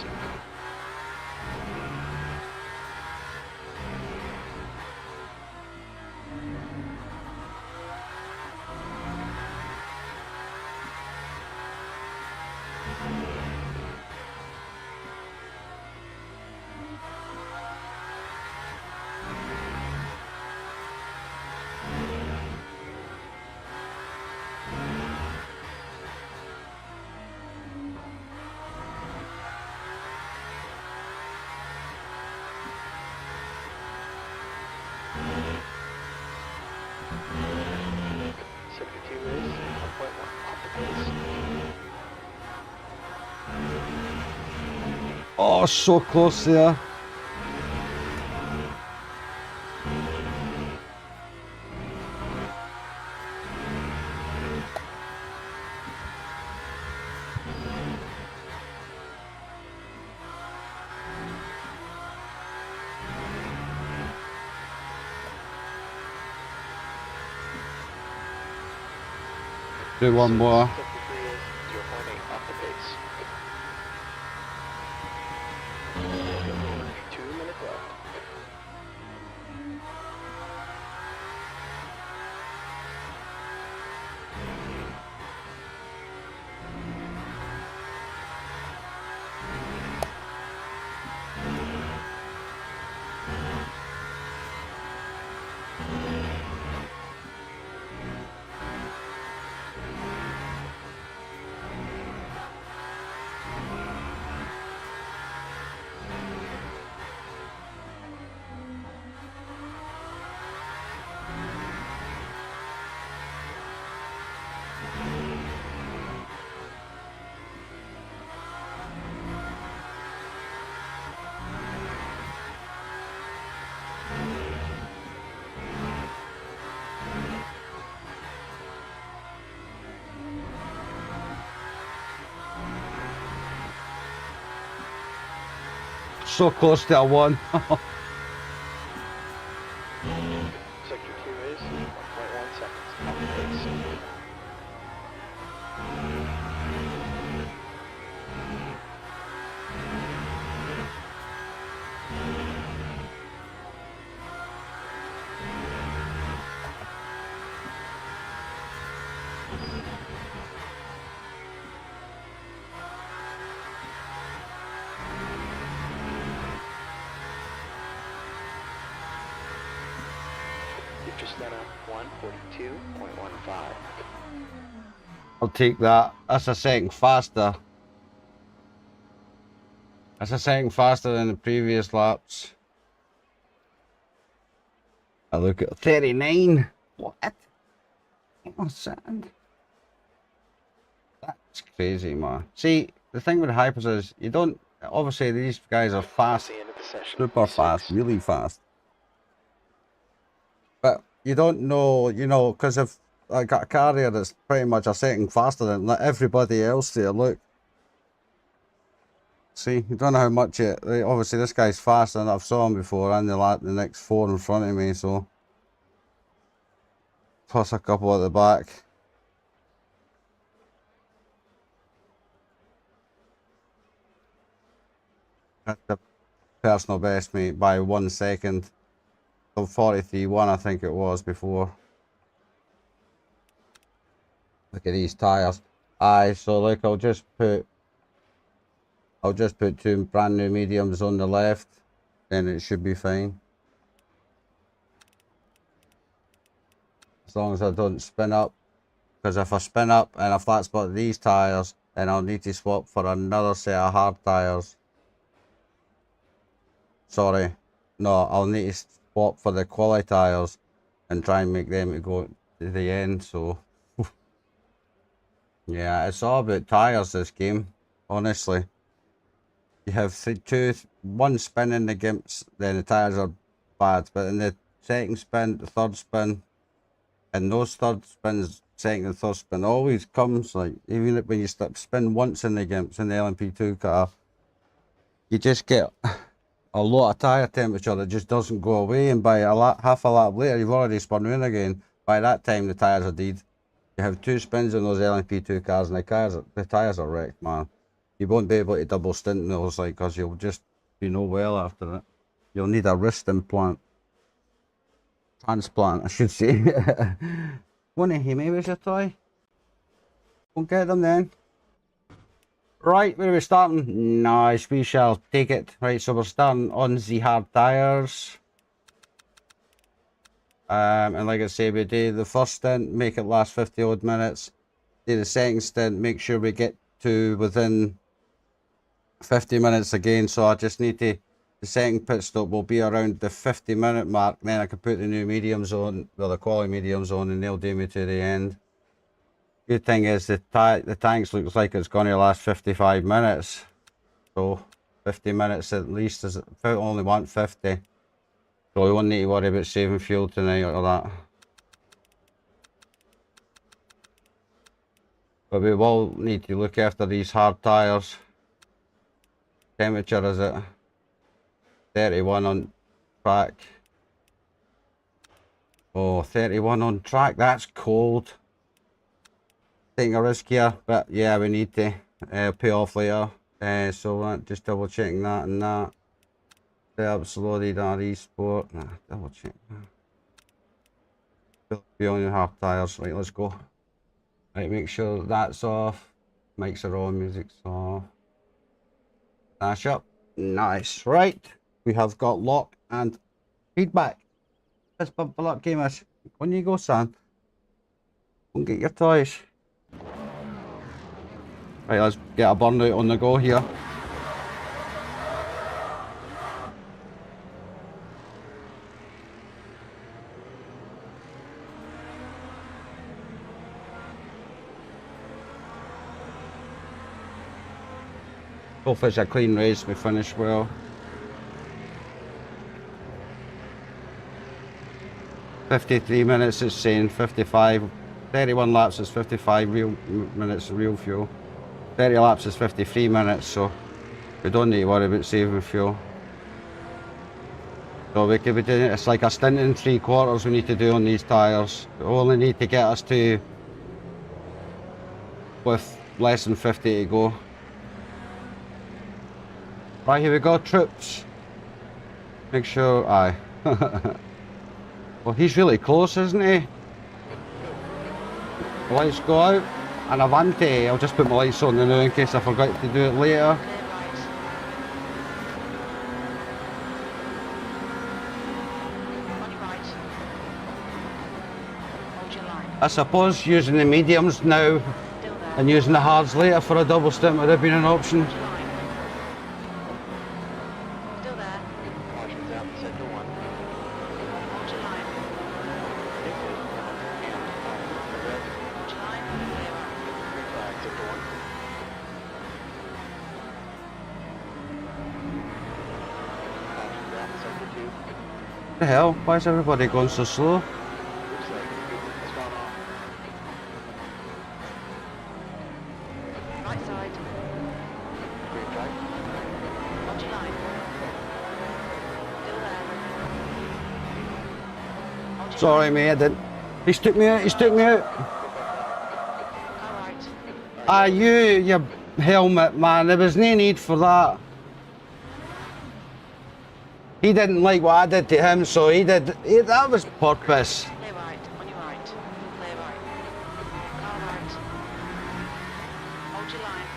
Sector 2 is 1.1 off the pace. Oh, so close there. Do one more. Sector 3 is 0.8 off the pace. 2 minutes left. so close to a 1. Sector 2 is 1.1 seconds. Off pace. You've just done a 142.15. I'll take that. That's a second faster. That's a second faster than the previous laps. I look at 39. What? Oh, sand. That's crazy, man. See, the thing with hypers is you don't. Obviously, these guys are fast, That's the end of the session. super fast, really fast. But you don't know, you know, because if I got a car here that's pretty much a second faster than everybody else there, look. See, you don't know how much it. Obviously, this guy's faster than I've saw him before, and the next 4 in front of me, so. Plus a couple at the back. That's the personal best, mate, by 1 second. So 43.1, I think it was before. Look at these tyres. Aye, so look, I'll just put 2 brand new mediums on the left, then it should be fine. As long as I don't spin up, because if I spin up and I flat spot these tyres, then I'll need to swap for another set of hard tyres. Sorry, no, I'll need to swap for the quality tyres and try and make them to go to the end, so. Yeah, it's all about tyres, this game, honestly. You have one spin in the gimps, then the tyres are bad, but in the second spin, the third spin, and those third spins, second and third spin, always comes, like, even when you spin once in the gimps in the LMP2 car, you just get a lot of tyre temperature that just doesn't go away, and by half a lap later, you've already spun round again. By that time, the tyres are dead. You have 2 spins in those LMP2 cars, and the tyres are wrecked, man. You won't be able to double stint in those, like, because you'll just be no well after it. You'll need a wrist implant. Transplant, I should say. Wanna hear me with your toy? Won't get them then. Right, where are we starting? Nice, we shall take it. Right, so we're starting on the hard tyres. And like I say, we do the first stint, make it last 50 odd minutes. Do the second stint, make sure we get to within 50 minutes again. So I just need to, the second pit stop will be around the 50-minute mark. Then I can put the new mediums on, well, the quality mediums on, and they'll do me to the end. Good thing is the tanks looks like it's going to last 55 minutes. So 50 minutes at least, is I only want 50. So we won't need to worry about saving fuel tonight or that. But we will need to look after these hard tyres. Temperature is at 31 on track. Oh, 31 on track, that's cold. Taking a risk here, but yeah, we need to pay off later. So just double checking that and that. Set up slowly RE Sport. Nah, double check that. Be on your half tyres. Right, let's go. Right, make sure that's off. Mics are on, music's off. Dash up. Nice. Right, we have got lock and feedback. Let's bump up, gamers. On you go, son. Go and get your toys. Right, let's get a burnout on the go here. Hopefully it's a clean race, we finish well. $53 minutes it's saying, 55, 31 laps is 55 minutes real fuel. 30 laps is 53 minutes, so we don't need to worry about saving fuel. So we could be doing it, it's like a stint in 3/4 we need to do on these tyres. We only need to get us to with less than 50 to go. Right, here we go, troops. Make sure, aye. Well, he's really close, isn't he? The lights go out. And Avante, I'll just put my lights on now in case I forget to do it later. Clear right. On your right. Hold your line. I suppose using the mediums now Still there. and using the hards later for a double stint would have been an option. Hold your line. Still there. Caution's out, sector 1. Hold your line. Hold your line. Clear right. Green flag, sector 1. Caution's out, sector 2. What the hell? Why is everybody going so slow? Looks like Uber has gone off. Right side. Green flag. Hold your line. Still there. Hold your Sorry mate, I didn't. He's took me out, he's took me out. line. All right. Ah, your helmet, man, there was no need for that. He didn't like what I did to him, so that was purpose. Clear right. On your right. Clear right. Car right. Hold your line.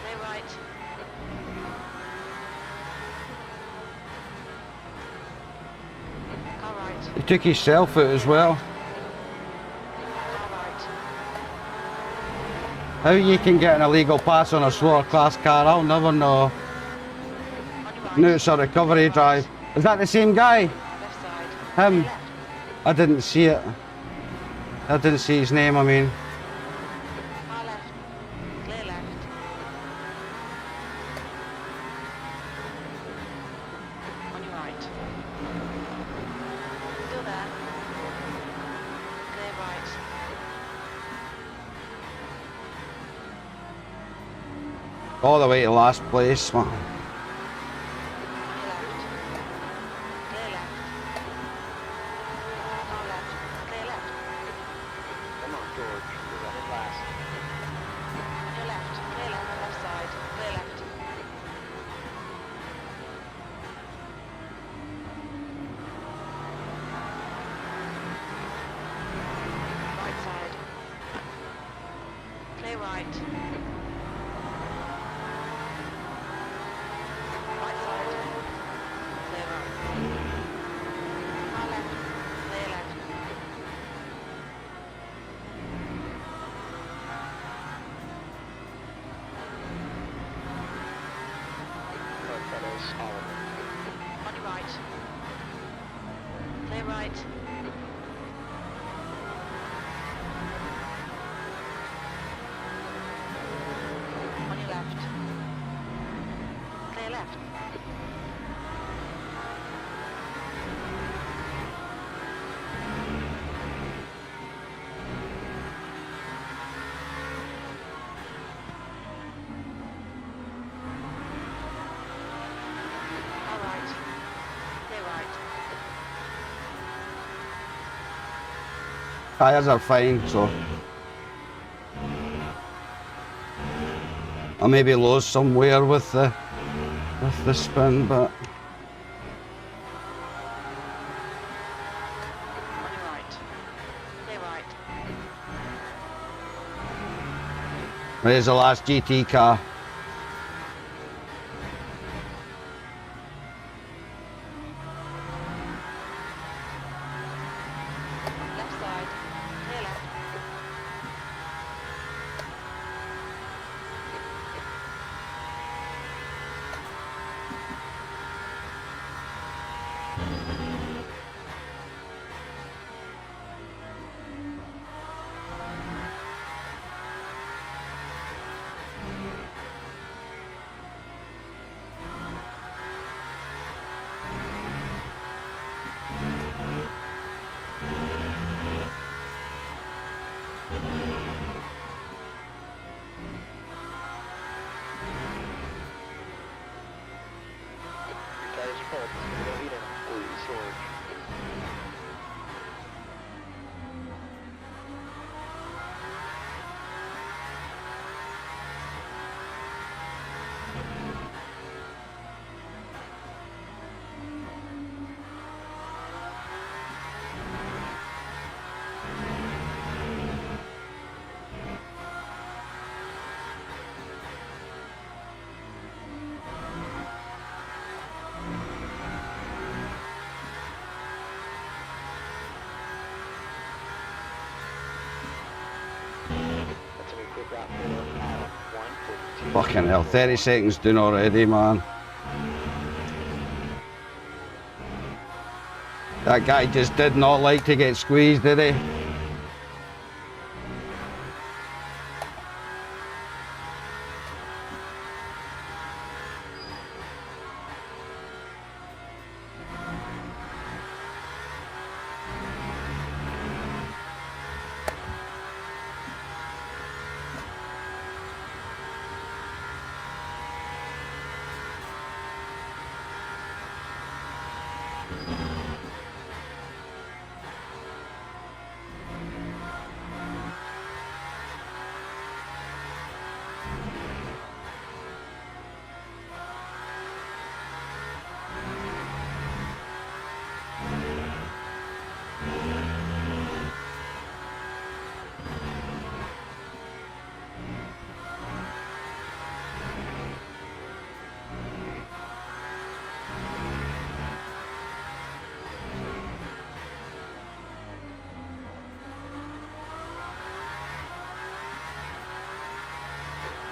Clear right. Car right. He took himself out as well. Car right. How you can get an illegal pass on a slower class car, I'll never know. On your right. No, it's a recovery drive. Is that the same guy? Left side. Him? Clear left. I didn't see it. I didn't see his name, I mean. Far left. Clear left. On your right. Still there. Clear right. All the way to last place, man. On your left. Clear left. Far left. Clear left. Come on, George. You're running last. On your left. Clear left. Left side. Clear left. Right side. Clear right. Right side. Clear right. Far left. Clear left. Front pedals, Oliver. On your right. Clear right. On your left. Clear left. All right. Clear right. Tyres are fine, so. I maybe lost somewhere with the spin, but On your right. Clear right. there's the last GT car. Left side. Clear left. lap 4, Adam, 142. Fucking hell, 30 seconds doing already, man. That guy just did not like to get squeezed, did he?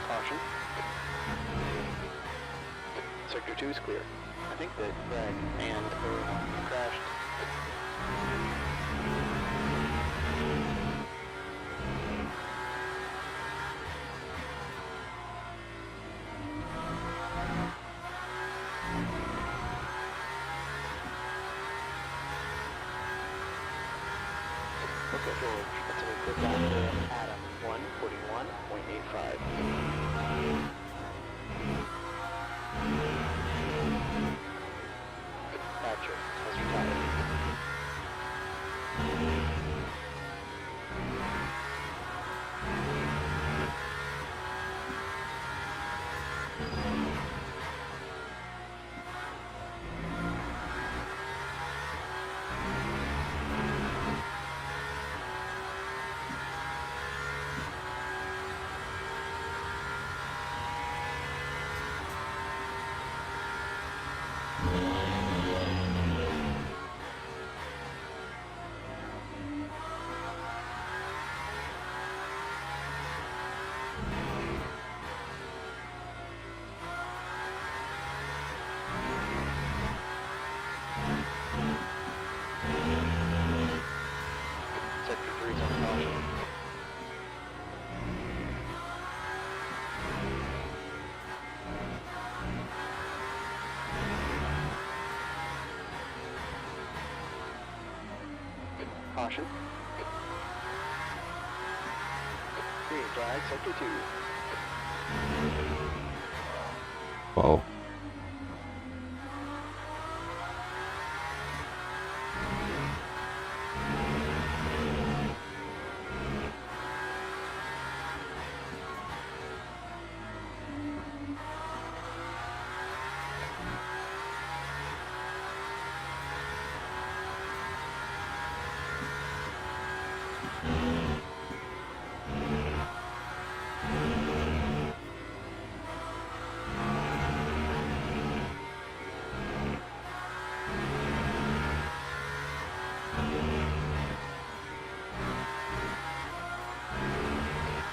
Caution. Sector 2 is clear. I think that Greg and crashed. Okay, George, that's a good lap for Adam, 141.85. Patrick has retired. Sector 3 is on caution. Caution. Green flag, sector 2. Whoa.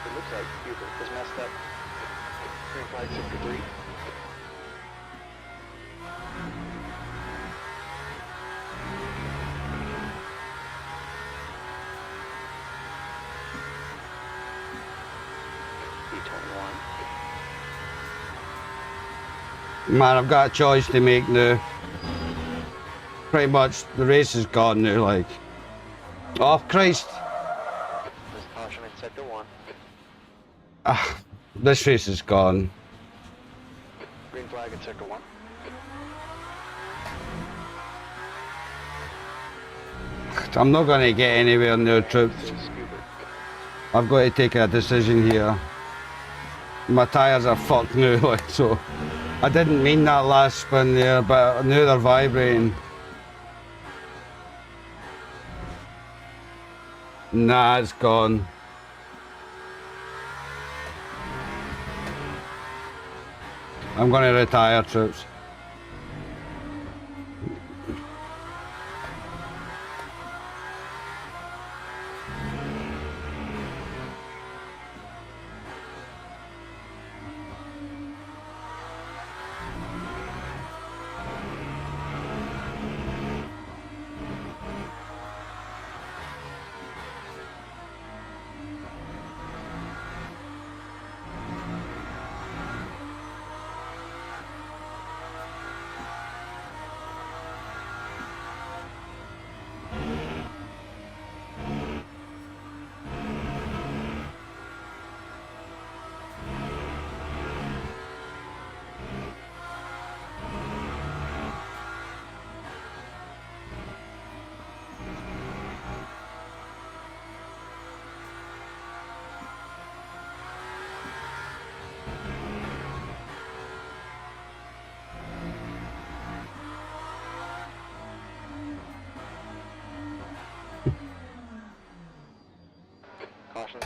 It looks like Hubert has messed up. Green flag, sector 3. E21. Man, I've got a choice to make now. Pretty much the race is gone now, like. Oh, Christ. There's caution in sector 1. Ah, this race is gone. Green flag in sector 1. I'm not going to get anywhere now, troops. This is Hubert. I've got to take a decision here. My tyres are fucked now, like, so. I didn't mean that last spin there, but now they're vibrating. Nah, it's gone. I'm going to retire, troops.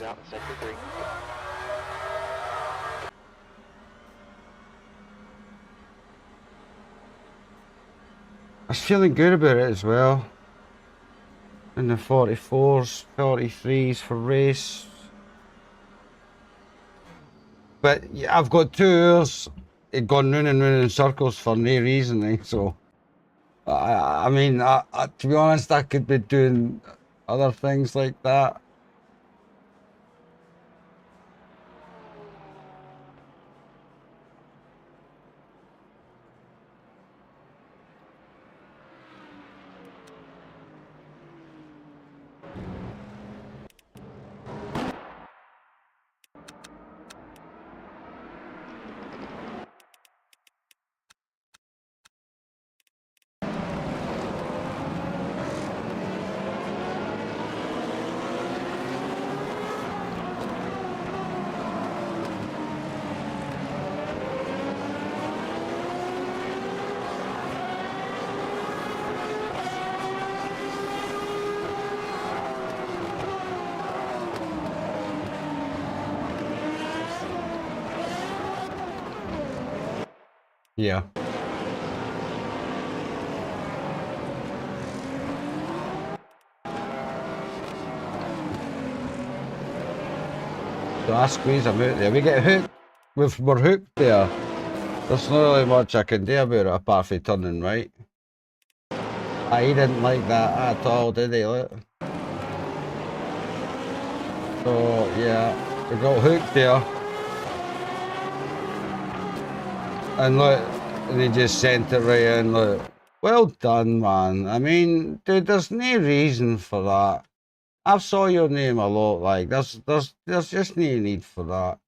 out in sector 3. I was feeling good about it as well. In the 44s, 43s for race. But yeah, I've got 2 hours gone round and round in circles for no reason, so I mean, to be honest, I could be doing other things like that. Yeah. So I squeeze him out there. We get hooked. We're hooked there. There's not really much I can do about it apart from turning right. He didn't like that at all, did he? Look. So yeah, we got hooked there. And look, and he just sent it right in. Look, well done, man. I mean, dude, there's no reason for that. I've saw your name a lot. Like, there's just no need for that.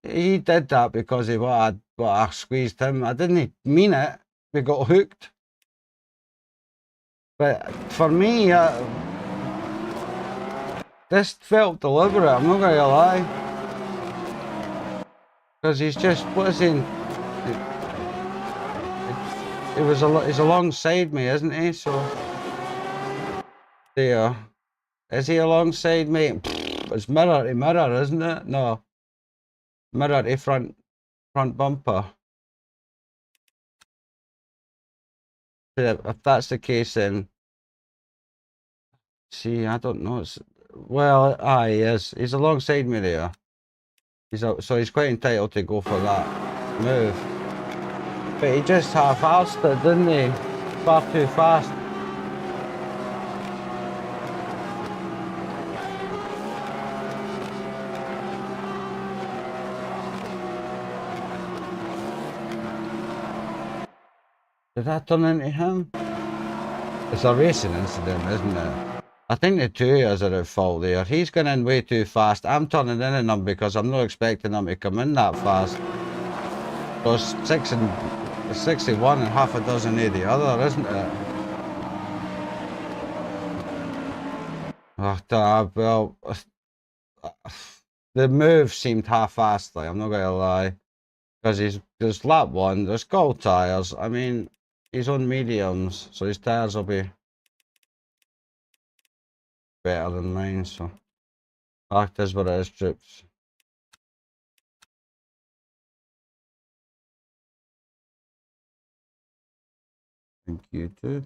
He did that because of what I squeezed him. I didn't mean it. We got hooked. But for me, this felt deliberate. I'm not gonna lie. Because he's just, what is he? He's alongside me, isn't he? So there. Is he alongside me? It's mirror to mirror, isn't it? No. Mirror to front bumper. If that's the case, then see, I don't know. Well, he is. He's alongside me there. So he's quite entitled to go for that move. But he just half-arsed it, didn't he? Far too fast. Did that turn into him? It's a racing incident, isn't it? I think the 2 is at fault there. He's going in way too fast. I'm turning in on him because I'm not expecting him to come in that fast. So it's 61 and half a dozen of the other, isn't it? Well, the move seemed half-assed, like, I'm not going to lie. Because there's lap 1, there's gold tyres. I mean, he's on mediums, so his tyres will be better than mine, so that is what it is, troops. Thank you too.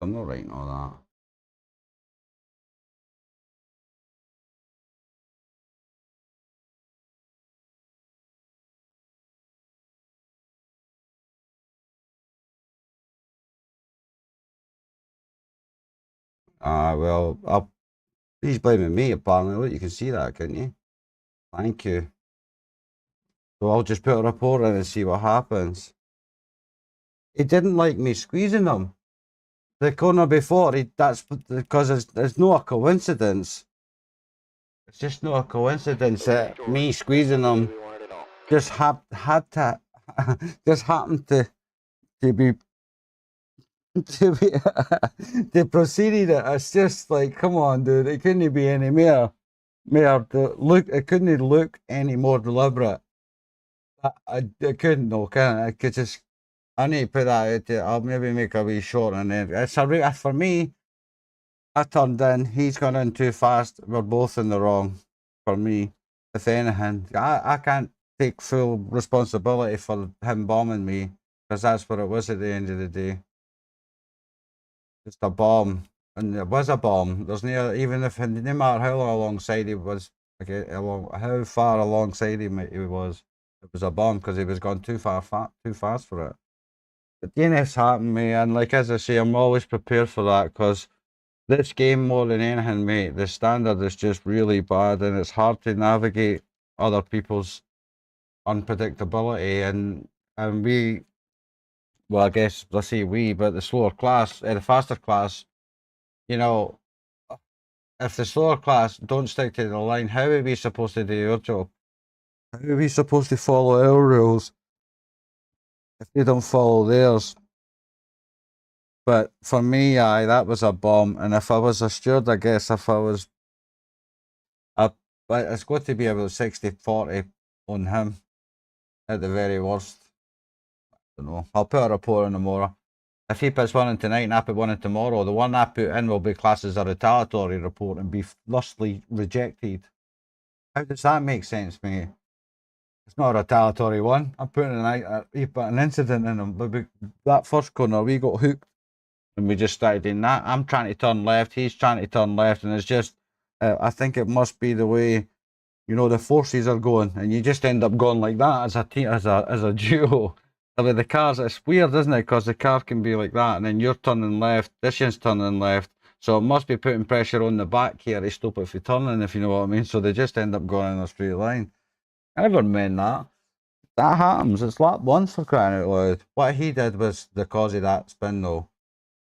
I'm not writing all that. Well, he's blaming me apparently. Look, you can see that, can't you? Thank you. So I'll just put a report in and see what happens. He didn't like me squeezing him. The corner before, that's because it's not a coincidence. it's just not a coincidence that George, me squeezing that's them the way we want it all. just had to just happened to be to be to proceeded it. It's just like, come on, dude, it couldn't be any more look, it couldn't look any more deliberate. I couldn't, no, can I could just, I need to put that out there. I'll maybe make a wee short, and then it's for me. I turned in, he's gone in too fast. We're both in the wrong. For me, if anything, I can't take full responsibility for him bombing me, because that's what it was at the end of the day. Just a bomb, and it was a bomb. There's no, even if, no matter how long alongside he was, okay, how far alongside he was, it was a bomb because he was gone too too fast for it. But DNF's happened, mate, and like as I say, I'm always prepared for that, because this game, more than anything, mate, the standard is just really bad, and it's hard to navigate other people's unpredictability, and we, well, I guess let's say we, but the slower class, the faster class, you know, if the slower class don't stick to the line, how are we supposed to do our job? How are we supposed to follow our rules if they don't follow theirs? But for me, aye, that was a bomb. And if I was a steward, I guess if I was, but it's got to be about 60-40 on him at the very worst. I don't know. I'll put a report in tomorrow. If he puts one in tonight and I put one in tomorrow, the one I put in will be classed as a retaliatory report and be thusly rejected. How does that make sense, mate? It's not a retaliatory one. I'm putting an incident in him. But that first corner, we got hooked and we just started doing that. I'm trying to turn left, he's trying to turn left, and it's just, I think it must be the way, the forces are going, and you just end up going like that as a team, as a duo. With the cars, it's weird, isn't it? Because the car can be like that, and then you're turning left, this one's turning left, so it must be putting pressure on the back here to stop it from turning, if you know what I mean. So they just end up going in a straight line. I never meant that. That happens. It's lap one, for crying out loud. What he did was the cause of that spin, though,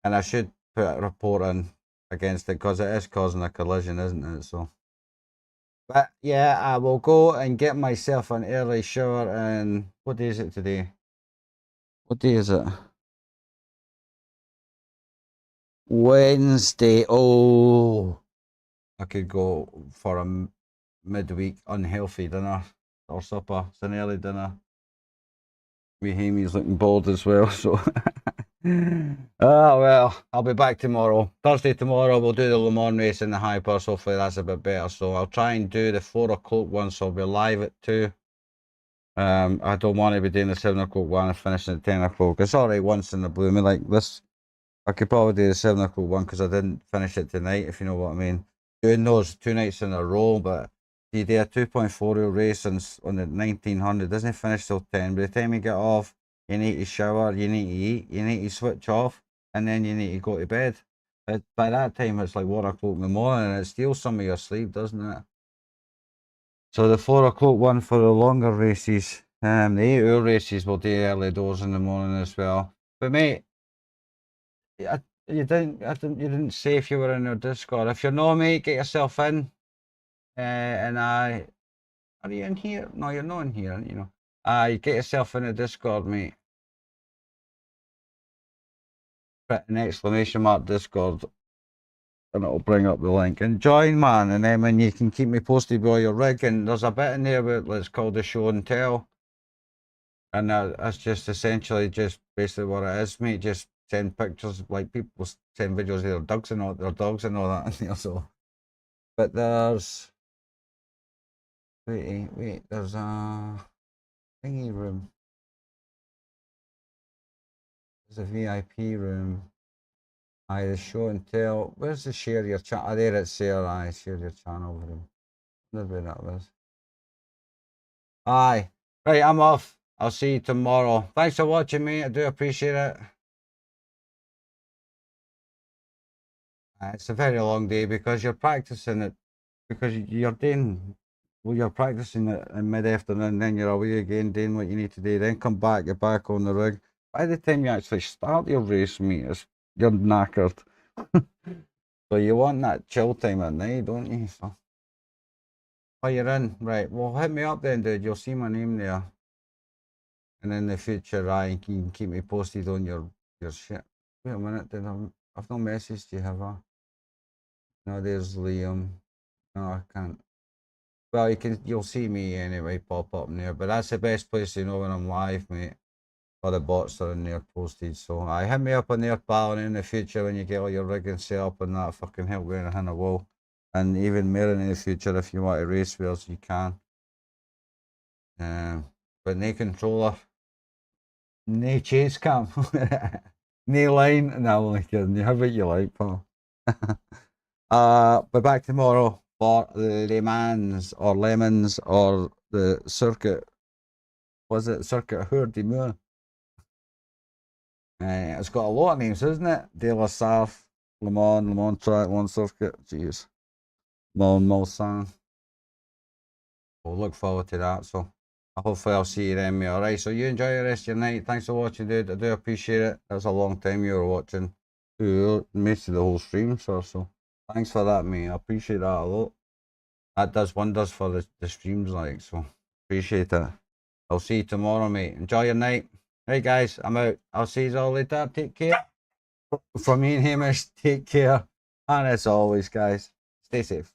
and I should put a report in against it because it is causing a collision, isn't it? So. But yeah, I will go and get myself an early shower. And what day is it today? What day is it? Wednesday. Oh, I could go for a midweek unhealthy dinner or supper. It's an early dinner. Me Hamey's looking bored as well, so. Well, I'll be back tomorrow. Thursday tomorrow, we'll do the Le Mans race in the Hyper, so hopefully that's a bit better. So I'll try and do the 4 o'clock one, so I'll be live at 2. I don't want to be doing the 7 o'clock one and finishing at 10 o'clock. It's alright once in the blue. I mean, like this, I could probably do the 7 o'clock one because I didn't finish it tonight, if you know what I mean. Doing those 2 nights in a row, but you do a 2.4 race on the 1900, doesn't finish till 10. By the time you get off, you need to shower, you need to eat, you need to switch off, and then you need to go to bed. But by that time, it's like 1 o'clock in the morning, and it steals some of your sleep, doesn't it? So the 4 o'clock one for the longer races, the 8-hour races will do early doors in the morning as well. But mate, you didn't say if you were in your Discord. If you're not, mate, get yourself in. Are you in here? No, you're not in here, you know. Get yourself in the Discord, mate. Put an exclamation mark Discord, and it'll bring up the link. And join, man, and then when you can keep me posted while you're rigging, there's a bit in there where it's called the show and tell. And that's just essentially just basically what it is, mate. Just send pictures, like people send videos of their dogs and all that in there, so. But there's, wait, there's a thingy room. There's a VIP room. Aye, the show and tell. Where's the share your channel? Oh, there it's there. Aye, share your channel room. Wonder where that was. Aye. Right, I'm off. I'll see you tomorrow. Thanks for watching, mate. I do appreciate it. It's a very long day because you're practicing it. Because you're doing, well, you're practicing it in mid-afternoon, then you're away again doing what you need to do. Then come back, you're back on the rig. By the time you actually start your race, mate, you're knackered. So you want that chill time at night, don't you? So. Oh, you're in, right? Well, hit me up then, dude. You'll see my name there. And in the future, you can keep me posted on your shit. Wait a minute, dude. I've no messaged you, have I? No, there's Liam. No, I can't. Well, you'll see me anyway pop up in there. But that's the best place to know when I'm live, mate. All the bots are in there posted. So I hit me up on there, pal, and in the future when you get all your rigging set up and that, fucking help with anything I will. And even more in the future, if you want to race with us, you can. But no controller, no chase cam, no line. No, I'm only kidding. You have what you like, pal. But back tomorrow for Le Mans or Lemons or the circuit. Was it Circuit Heur de Moor? It's got a lot of names, isn't it? De La Sarthe, Le Mans Track, Le Mans Circuit. Jeez. Mont Mulsanne. We'll look forward to that. So hopefully I'll see you then, mate. Alright, so you enjoy the rest of your night. Thanks for watching, dude. I do appreciate it. That's a long time you were watching. Most of the whole stream, so thanks for that, mate. I appreciate that a lot. That does wonders for the streams, like, so appreciate it. I'll see you tomorrow, mate. Enjoy your night. Right, guys, I'm out. I'll see you all later. Take care. From me and Hamish, take care. And as always, guys, stay safe.